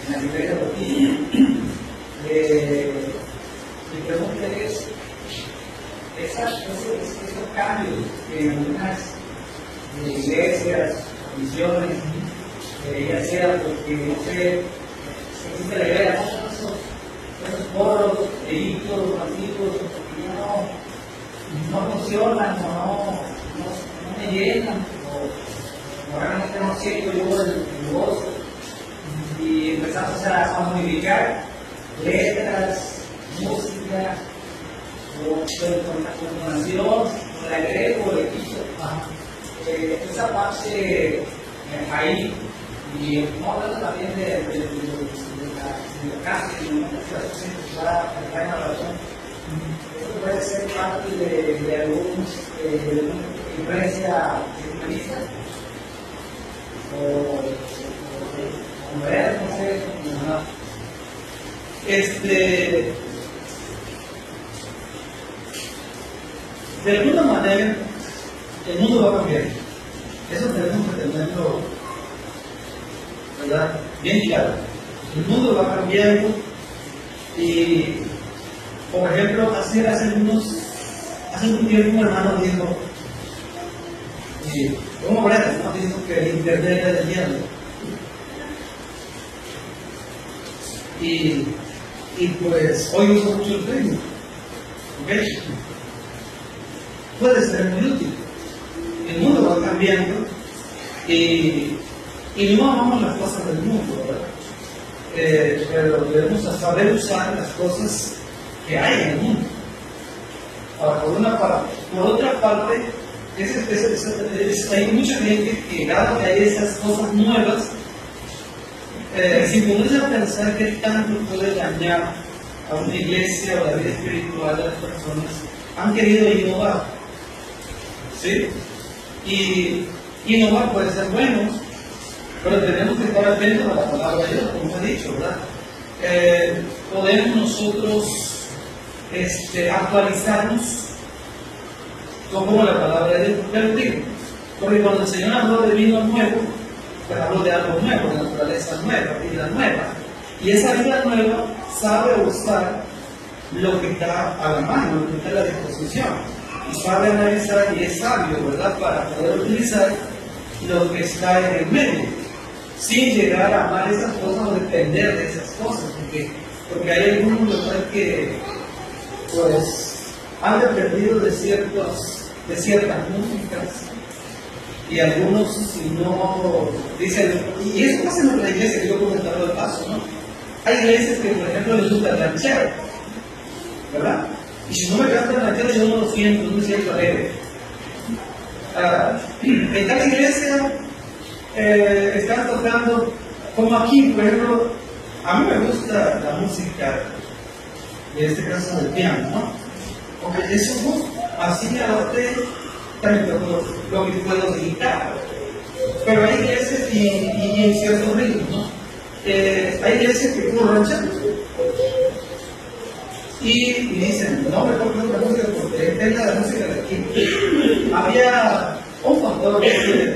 en las iglesias bautistas. Mi pregunta es, esos cambios que en algunas iglesias, misiones, ya sea porque no sé, existe la idea de esos coros, deditos, antiguos, que no funcionan, no me llenan, o realmente no siento yo el gozo, y empezamos a modificar letras, música, con donación, con el agrego, el equipo. Esa parte ahí, y no hablando también de la casa, sino de la sociedad, la oración. Esto puede ser parte de alguna influencia cristianista, o ver, no sé, de alguna manera, el mundo va a cambiar. Eso tenemos que tenerlo, ¿verdad?, bien claro. El mundo va cambiando y, por ejemplo, hace un tiempo un hermano dijo, ¿cómo verás? ¿No? Dijo que el internet era del diablo. Y pues hoy uso mucho el Facebook. ¿Ok? Puede ser muy útil. El mundo va cambiando y no amamos las cosas del mundo, ¿verdad? Pero debemos saber usar las cosas que hay en el mundo. Ahora, por otra parte, hay mucha gente que cada que hay esas cosas nuevas, sin ponerse a pensar qué tanto puede dañar a una iglesia o la vida espiritual de las personas, han querido innovar. ¿Sí? Y innovar puede ser bueno, pero tenemos que estar atentos a la palabra de Dios, como he dicho, ¿verdad? Podemos nosotros actualizarnos como la palabra de Dios. ¿Por qué lo digo? Porque cuando el Señor habló de vino nuevo, pues habló de algo nuevo, de naturaleza nueva, vida nueva. Y esa vida nueva sabe usar lo que está a la mano, lo que está a la disposición. Y sabe analizar y es sabio, ¿verdad?, para poder utilizar lo que está en el medio, sin llegar a amar esas cosas o depender de esas cosas, porque hay algunos, ¿verdad?, que pues han dependido de ciertas músicas, y algunos, si no dicen, y eso pasa en nuestra iglesia, que yo comentaba de paso, ¿no? Hay iglesias que, por ejemplo, les gusta el ranchero, ¿verdad? Y si no me cantan el ranchero, yo no lo siento, no me siento alegre. En cada iglesia están tocando, como aquí, por ejemplo, a mí me gusta la música, en este caso del piano, ¿no? Porque eso no, así a también lo que puedo dedicar. Pero hay iglesias y en ciertos ritmos, ¿no? Hay iglesias que puro ranchero. Y dicen, no, mejor que otra música porque tenga la música de aquí. Había un pastor que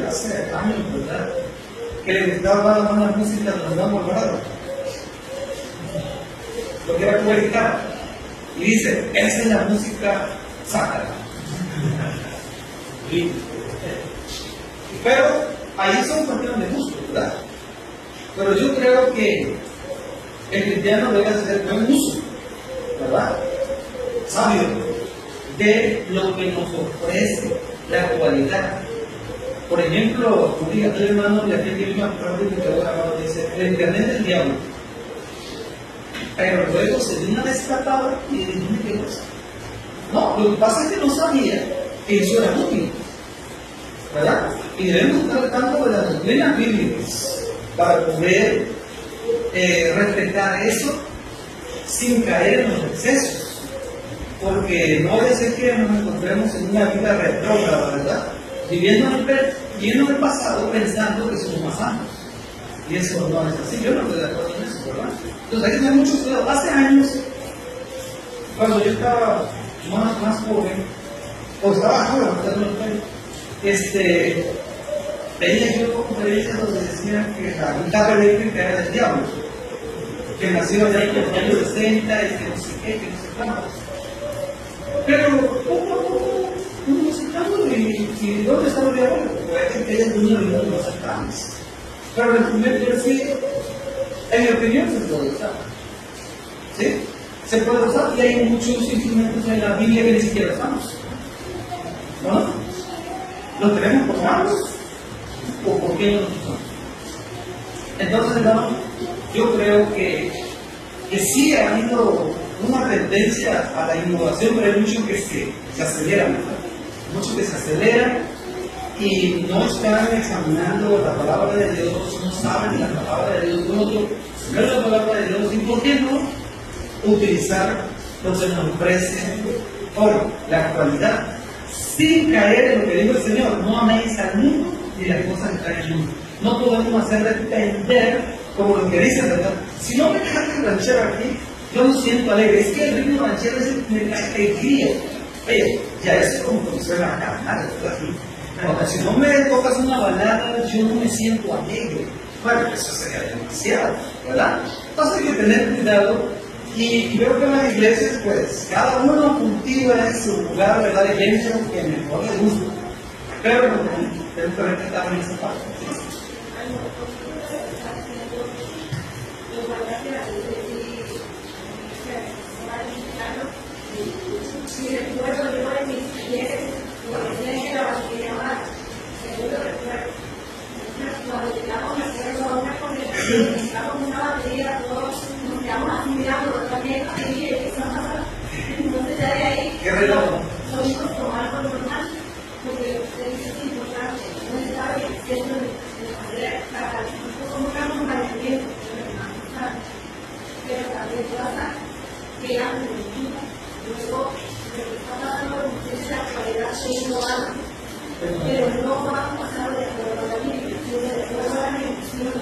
hace años, ¿verdad?, que le gustaba una música de los Damos Alvarado. lo que era como guitarra. Y dice, esa es la música sacra. Pero ahí son cuestiones de gusto, ¿verdad? Pero yo creo que el cristiano debe hacer buen uso, ¿verdad? Sabio, de lo que nos ofrece la actualidad. Por ejemplo, un día el hermano de aquel que vino a comprar un grabado dice, el internet del diablo. Pero luego se dio una descartada y dijo, ¿qué cosa? No, lo que pasa es que no sabía que eso era útil, ¿verdad? Y debemos estar tratando de las doctrinas bíblicas para poder respetar eso sin caer en los excesos, porque no debe ser que nos encontremos en una vida retrógrada, ¿verdad? Viviendo en el pasado pensando que somos más santos. Y eso no es así, yo no estoy de acuerdo en eso, ¿verdad? Entonces hay que tener mucho cuidado. Hace años, cuando yo estaba más joven, o estaba joven, veía yo conferencias donde decían que la guitarra eléctrica era del diablo, que nació allá en los años 60 y que no sé qué, que no sé cuántos. Pero poco a poco uno se cambia y ¿dónde está el diablo? Puede que haya uno de los más cercanos. Pero en el primer perfil, en mi opinión, se puede usar. ¿Sí? Se puede usar y hay muchos instrumentos en la Biblia que ni siquiera usamos. ¿No? ¿Los tenemos por manos? ¿O por qué no los usamos? Entonces, hermano, yo creo que sí ha habido una tendencia a la innovación, pero hay muchos que se aceleran, ¿verdad? Muchos que se aceleran y no están examinando la palabra de Dios, no saben la palabra de Dios, no es la palabra de Dios, y por qué no utilizar lo que nos ofrece hoy, la actualidad, sin caer en lo que dijo el Señor: no améis al mundo ni las cosas que están en el mundo. No podemos hacer depender como lo que dice, ¿verdad? Si no me dejas el ranchero aquí, yo no siento alegre. Es que el ritmo ranchero es el que me da alegría. Oye, ya es como que suena a carnal, ¿verdad? Porque si no me tocas una balada, yo no me siento alegre. Bueno, eso sería demasiado, ¿verdad? Entonces hay que tener cuidado. Y veo que en las iglesias, pues, cada uno cultiva en su lugar, ¿verdad? El hecho que mejor le gusta. Pero tenemos que respetar en esa parte. ¿Qué reloj? Pero no vamos a pasar de acuerdo a la Biblia, sino de acuerdo a la religión.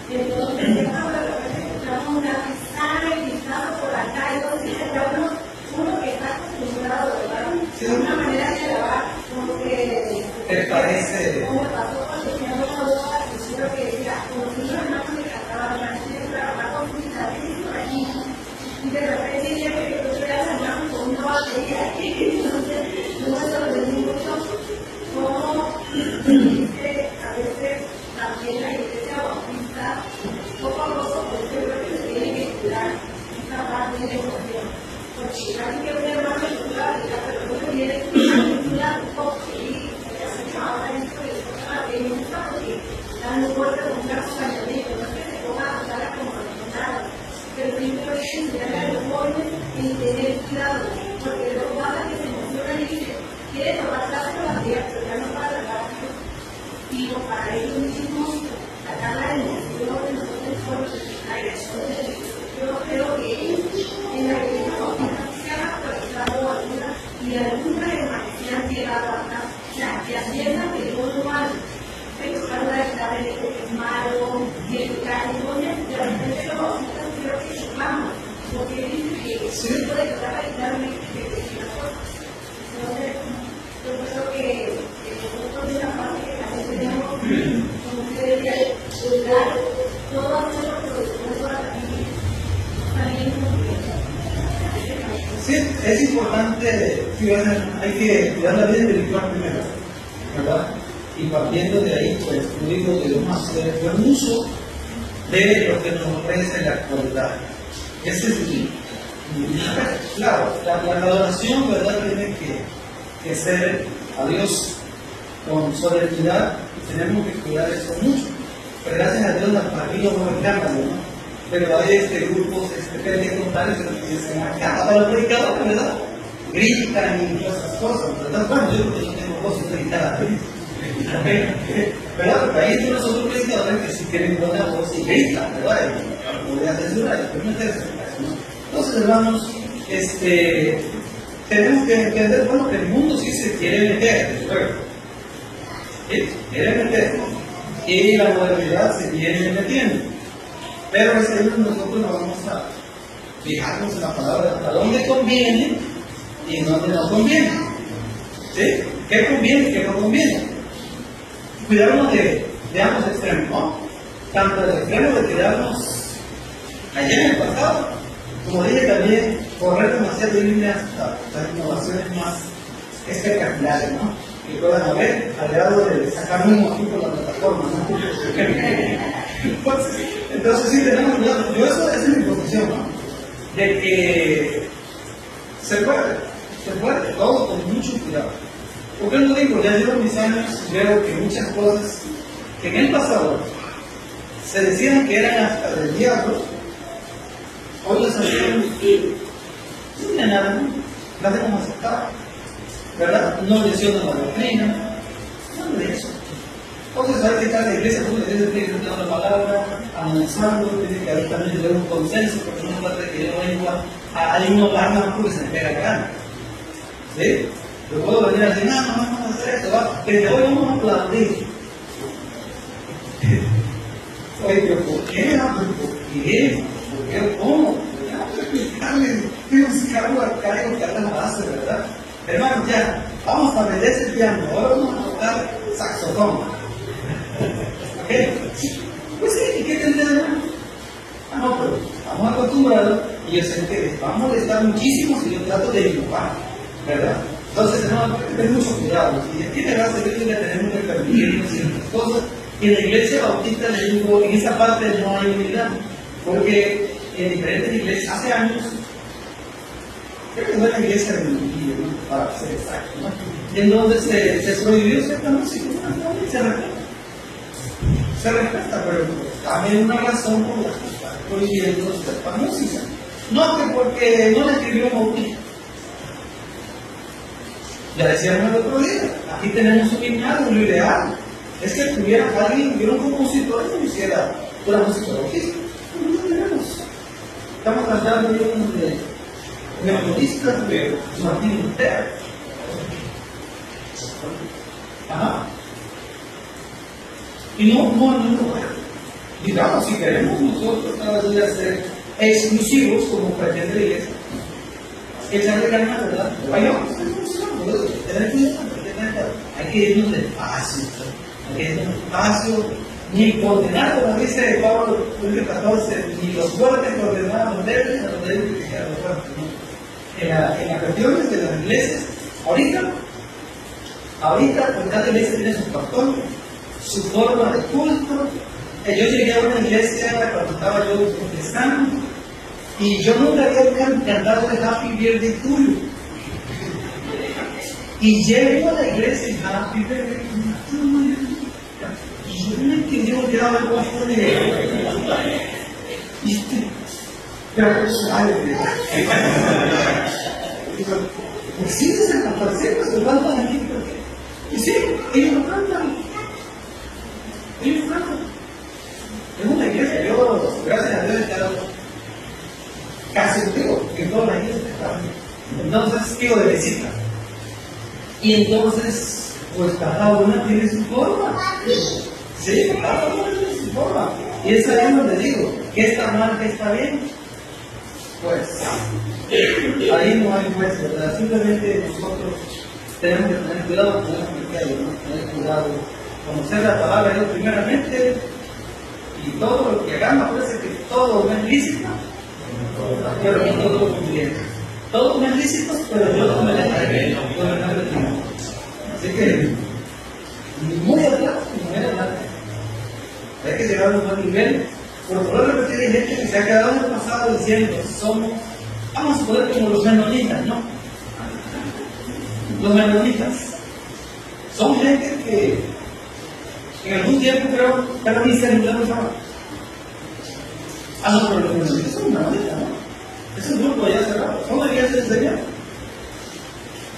Entonces, encontramos una sana y listado por acá, y entonces uno que está acostumbrado a una manera de grabar, como que ¿Te parece? como pasó cuando tenía una boda, y yo que decía, como si yo no me cantaba la canción, trabajar con mis amigos por aquí, y de repente ella que yo estoy hablando con una batería aquí, entonces no se lo entendí mucho, como a veces también la iglesia bautista, poco a poco, pues yo creo que se tiene que cuidar esta parte de emoción. Porque casi que un hermano es una pero no se viene a un poco y se hace ahora esto y después a la que me gusta porque dan un golpe con un caso cañonero, no es que se ponga a usar como nada. Pero primero es enseñarle a los jóvenes y tener cuidado, porque lo que pasa es que se emocionan y dicen, quiere tomar clase con la tía, pero ya no para la clase. Y para ellos mismos, sacar la emoción de nosotros por la agresión de Dios. Yo creo que en la iglesia se han actualizado algunas y algunas hermanas se han llegado acá, o sea, que atiendan que todo es malo. Pero claro, la que es malo, y el cariño, de repente los bautistas creo que se claman, porque dicen que se puede tratar literalmente de las cosas. Entonces, yo creo que nosotros de la parte que también tenemos, como usted decía, cuidar todo aquello que nos da la Biblia. Sí, es importante, hay que cuidar la vida espiritual primero, ¿verdad? Y partiendo de ahí, pues, como digo, debemos hacer buen uso de lo que nos ofrece la actualidad. Ese es claro, la adoración, ¿verdad? Tiene que ser a Dios con solemnidad y tenemos que cuidar eso mucho. Pero gracias a Dios las familias no encantan, ¿no? Pero hay grupos pentecostales que se encanta para los predicadores, ¿verdad? Gritan y todas esas cosas, ¿verdad? Bueno, yo no tengo voz de gritar, ¿verdad? Porque ahí están los otros predicadores que sí tienen buena voz y gritan, ¿verdad? Y podrían censurar, pero no es eso, ¿no? Entonces, hermanos, tenemos que entender, bueno, que el mundo sí se quiere meter, ¿sí? Quiere meter, y la modernidad se viene metiendo. Pero es ahí donde nosotros nos vamos a fijarnos en la palabra, a dónde conviene y dónde no conviene. ¿Sí? ¿Qué conviene y qué no conviene? Cuidarnos de ambos extremos, ¿no? Tanto del extremo de quedarnos allá en el pasado, como dije también, correr demasiado líneas hasta innovaciones más espectaculares, ¿no? Que puedan haber al grado de sacar un mojito por la plataforma, ¿no? Entonces sí tenemos cuidado. Yo esa es mi posición, ¿no? De que se puede, todo con mucho cuidado. Porque no digo, ya llevo mis años y veo que muchas cosas que en el pasado se decían que eran hasta del diablo, hoy las sabemos sin nada, ¿no? Las debemos aceptar, ¿verdad? No lesionan la doctrina, nada de eso. Entonces hay que estar en la iglesia, porque la iglesia tiene que tener la palabra, analizarlo, tiene que haber también tener un consenso, porque no trata de que yo venga a uno hablar porque se me pega la gana. ¿Sí? Yo puedo venir a decir, no vamos a hacer esto, va, que hoy vamos a aplaudir. Oye, pero ¿por qué? ¿Por qué? ¿Por qué? ¿Cómo? Tenemos que cargar la base, ¿verdad? Hermano, ya, vamos a vender ese piano, ahora vamos a tocar saxofón. ¿Ok? Pues sí, ¿qué tendrá? No, pero estamos acostumbrados y yo sé que va a molestar muchísimo si yo trato de innovar, ¿verdad? Entonces, no, hay que tener mucho cuidado. Y tiene gracia de que tenemos que permitir ciertas cosas. Y en la iglesia bautista, le digo, en esa parte no hay unidad, porque en diferentes iglesias, hace años, creo que fue la iglesia de Munguillo, ¿no? Para ser exacto, ¿no? En donde se prohibió cierta música, ¿no? Se respeta, pero también una razón por la que está prohibiendo cierta música. No que porque no la escribió Bautista. Ya decíamos el otro día, aquí tenemos un himnario, lo ideal es que tuviera alguien, hubiera un compositor que hiciera una música bautista. No lo tenemos. Estamos cantando de metodistas de Martín Lutero. Ajá. Y no, digamos, si queremos nosotros cada día ser exclusivos como pretende la iglesia, echarle ganas, ¿verdad? Hay que irnos despacio, ni condenar, como dice Pablo 14, ni los fuertes condenar a los débiles, a los débiles que a los fuertes, ¿no? En las cuestiones de las iglesias, ahorita pues cada iglesia tiene su pastor, su forma de culto. Yo llegué a una iglesia cuando estaba yo protestando y yo nunca había cantado el Happy Birthday to you. Y llego a la iglesia y Happy Birthday to you. Y yo no entendí lo que era algo así pero suave. Pues sí, se aparecen los hermanos aquí. Y sí, ellos lo cantan. Es una iglesia, yo, gracias a Dios, he estado casi contigo, en todas las iglesias estaba. Entonces, digo de visita. Y entonces, pues cada una tiene su forma. Sí, cada una tiene su forma. Y es ahí donde digo, ¿qué está mal, qué está bien? Pues, ahí no hay juez, ¿verdad? Simplemente nosotros tenemos que tener cuidado con el pecado, ¿no? Tener cuidado, conocer la palabra de Dios primeramente, y todo lo que hagamos, parece que todo no es lícito, pero que todo lo conviene. Todos comen lícitos, pero yo no me la traigo. Así que, muy adelante, muy adelante. Hay que llegar a un buen nivel. Por lo repetir, hay gente que se ha quedado en el pasado diciendo, vamos a poder como los menonitas, ¿no? Los menonitas son gente que en algún tiempo creo que era miserable de trabajo. No, pero los menonitas son menonitas, ¿no? Es un grupo ya cerrado. ¿Son la iglesia del Señor?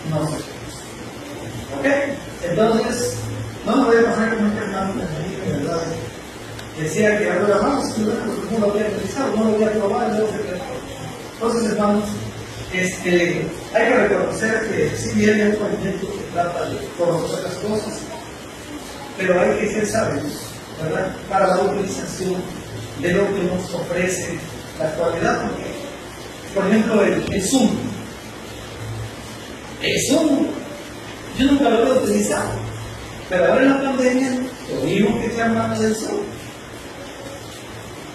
No sé. ¿Ok? Entonces, no me voy a pasar como un hermano menonita, ¿verdad? Decía que algo era más, porque no lo había realizado, no lo había probado, luego se quedó. Entonces, hermanos, hay que reconocer que sí viene un movimiento que trata de conocer las cosas, pero hay que ser sabios, ¿verdad? Para la utilización de lo que nos ofrece la actualidad. Porque, por ejemplo, el Zoom. El Zoom, yo nunca lo he utilizado, pero ahora en la pandemia, lo mismo que se llama del Zoom.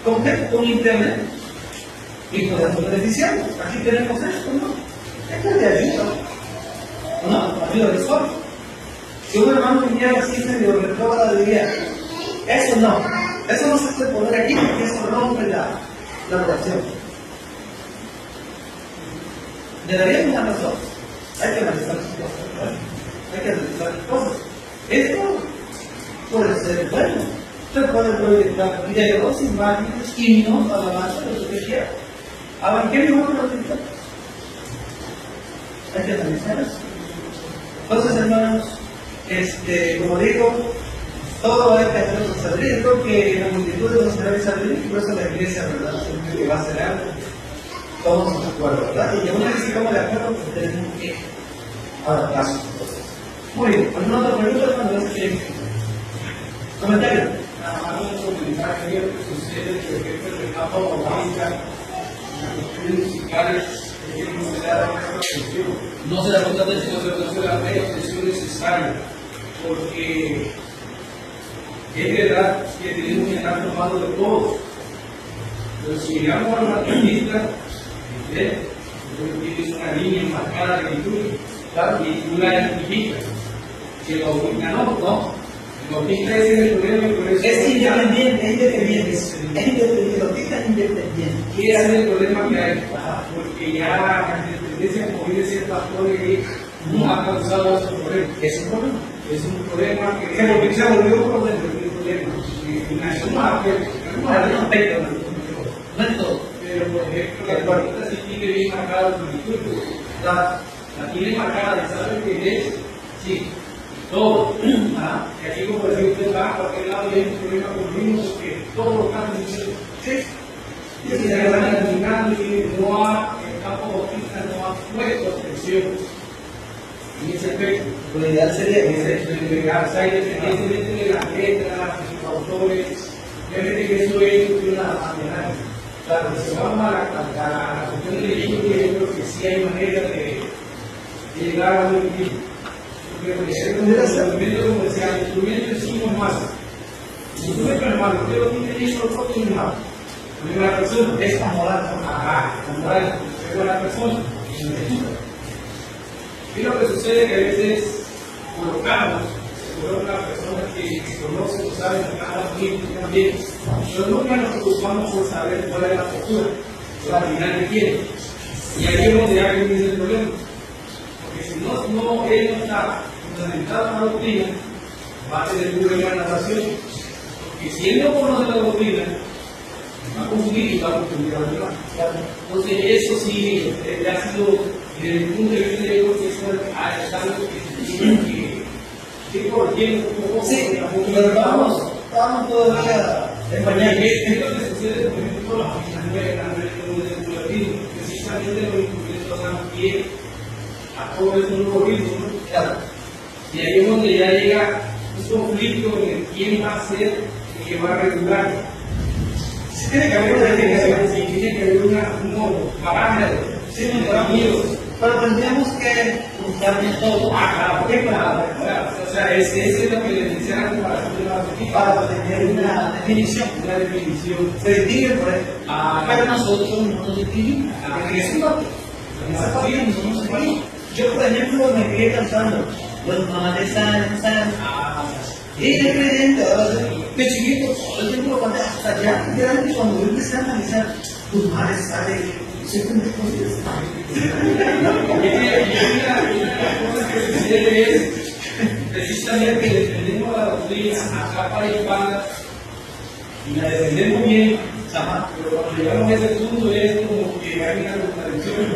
¿Con qué? Con internet. Y podemos beneficiarnos. Aquí tenemos esto, ¿no? Esto es de ayuda. ¿No? Ayuda de sol. Si un hermano viniera así medio retrógrado, diría, eso no se puede poner aquí porque eso rompe la oración. Le daríamos una razón. Hay que analizar las cosas, ¿verdad? Hay que analizar las cosas. Esto puede ser bueno. Usted puede proyectar videos, imágenes, himnos, alabanza, lo que quiera. Ahora, ¿qué mejor lo utilizar? Hay que analizar eso. Entonces, hermanos, como digo, todo hay que hacerlo con sabiduría. Yo creo que la multitud no será de sabiduría, y por eso la iglesia, ¿verdad? Siempre que va a hacer algo, todos estamos de acuerdo, ¿verdad? Y aún así estamos de acuerdo, pues tenemos que adaptar sus cosas. Muy bien, ¿alguna otra pregunta, hermano? Comentario. Nada más un comentario que sucede que el jefe de etapa orgánica, las cuestiones musicales, que no se da mucha atención. No se da mucha atención. No se da mucha atención necesaria, porque es verdad que tenemos que estar tomando de todo. Pero si llegamos a una artista, tienes una línea marcada de lectura, claro, y tú la identificas. Si el autista no. El autista es el problema, por eso es independiente. El autista es independiente. ¿Qué es el problema que hay? Porque ya la independencia, como viene siendo pastores, no ha causado esos problemas. Es un problema. Es un problema que se volvió un problema. No es todo. Pero, por ejemplo, la cuartita sí tiene bien marcada su liturgia. La tiene marcada, ¿sabe qué es? Sí. Todo. Y aquí, como decía usted, va a cualquier lado y hay un problema con los mismos, porque todos los casos dicen, sí. Y se están eliminando y no ha, el campo bautista no ha puesto atención en ese aspecto. Lo ideal sería que independientemente de las letras, de sus autores, obviamente que eso es una manera. Claro, si vamos a la cuestión del libro, yo creo que sí hay manera de llegar a un equilibrio. Porque como decía, el instrumento en sí no es malo. El instrumento no es malo, pero tiene eso lo que es malo. La persona es moral, es buena persona. Y lo que sucede es que a veces colocamos, se colocan personas que conocen o saben que cada bien también, pero nunca nos preocupamos por saber cuál es la postura, o la final que quiere. Y ahí es donde hay el problema. Porque si no, él no está fundamentado en la doctrina, va a tener un problema en la oración. Porque si él no conoce la doctrina, va a confundir y va a confundir a los demás. Entonces, eso sí ha sido, desde el punto de vista de Dios, que es algo que se tiene que por tiempo, sí, pero estábamos todavía en pañales. Es lo que sucede, por ejemplo, con la familia de la latino, precisamente los instrumentos dan pie a todo el nuevo ritmo. Claro. Y ahí es donde ya llega un conflicto en quién va a ser el que va a regular. Sí, tiene que haber una definición. Sí, tiene que haber un parámetro. Sí, pero tendríamos que buscar todo. Claro. O sea, ese es lo que le decía para tener una definición. Se distingue por eso. Pero nosotros no nos distinguimos. Porque es un dato. Yo, por ejemplo, me quedé cantando los mamás de San. Y era creyente, de chiquito, todo el tiempo lo canté hasta allá. Literalmente, cuando yo empecé a analizar, tu madre sale, siempre me precisamente defendemos la doctrina a capa y espada y la defendemos bien, pero cuando llegamos a ese punto es como que hay una contradicción.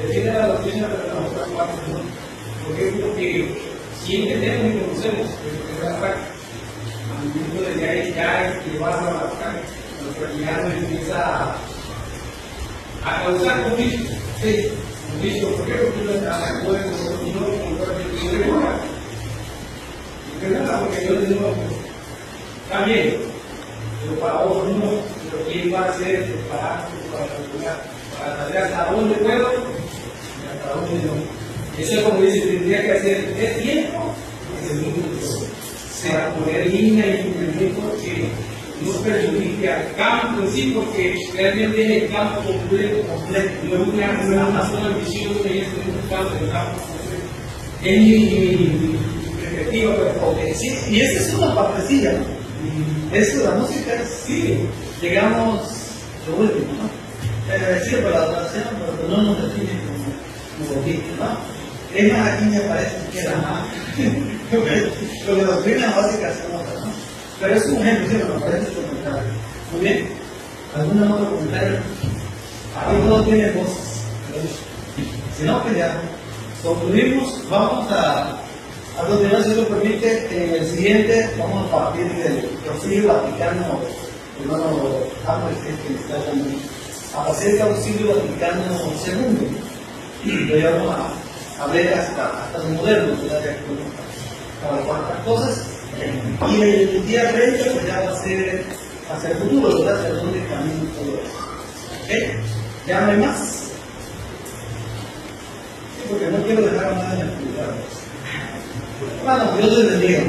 Defiende la doctrina pero la otra parte no. ¿Por qué? Porque si entendemos y conocemos, porque es la práctica. Al momento de que ya llevarlo a la práctica, nuestra realidad nos empieza a causar conflicto. Sí. Conflicto, ¿por qué? Porque no está de acuerdo con uno con lo que yo le voy a. Porque yo le digo, está bien, pero para otros no. Pero ¿quién va a hacer prepararse para calcular? Para saber hasta dónde puedo y hasta dónde no. Eso es como dice, tendría que hacer ¿es tiempo? Para poner línea y fundamento que no perjudique al campo en sí, porque realmente es el campo completo. No es una sola visión de este campo, el campo completo. Es mi perspectiva, pero sí, y esta es una partecilla, ¿no? Eso, la música, sí, llegamos lo último, ¿no? Sí, pero la adoración, pero no nos define como bonito, ¿no? Es más, aquí me parece que era más. Lo que doctrina básica son otras, ¿no? Pero es un ejemplo, sí, me parece este comentario. Muy bien. ¿Algún otro comentario? Aquí todo tiene voces. Si no, pues ya concluimos. Vamos a continuar, si lo permite, en el siguiente vamos a partir del Concilio Vaticano, hermano Álvarez, que está también, acerca del Concilio Vaticano II. Lo llevamos a ver hasta los modernos, ¿verdad? Para cuantas cosas. Y el día 30 pues ya va a ser hacia el futuro, ¿verdad? Hacia dónde camina todo eso. ¿Ok? ¿Ya no hay más? Sí, porque no quiero dejar nada en el lugar. Bueno, Dios les bendiga.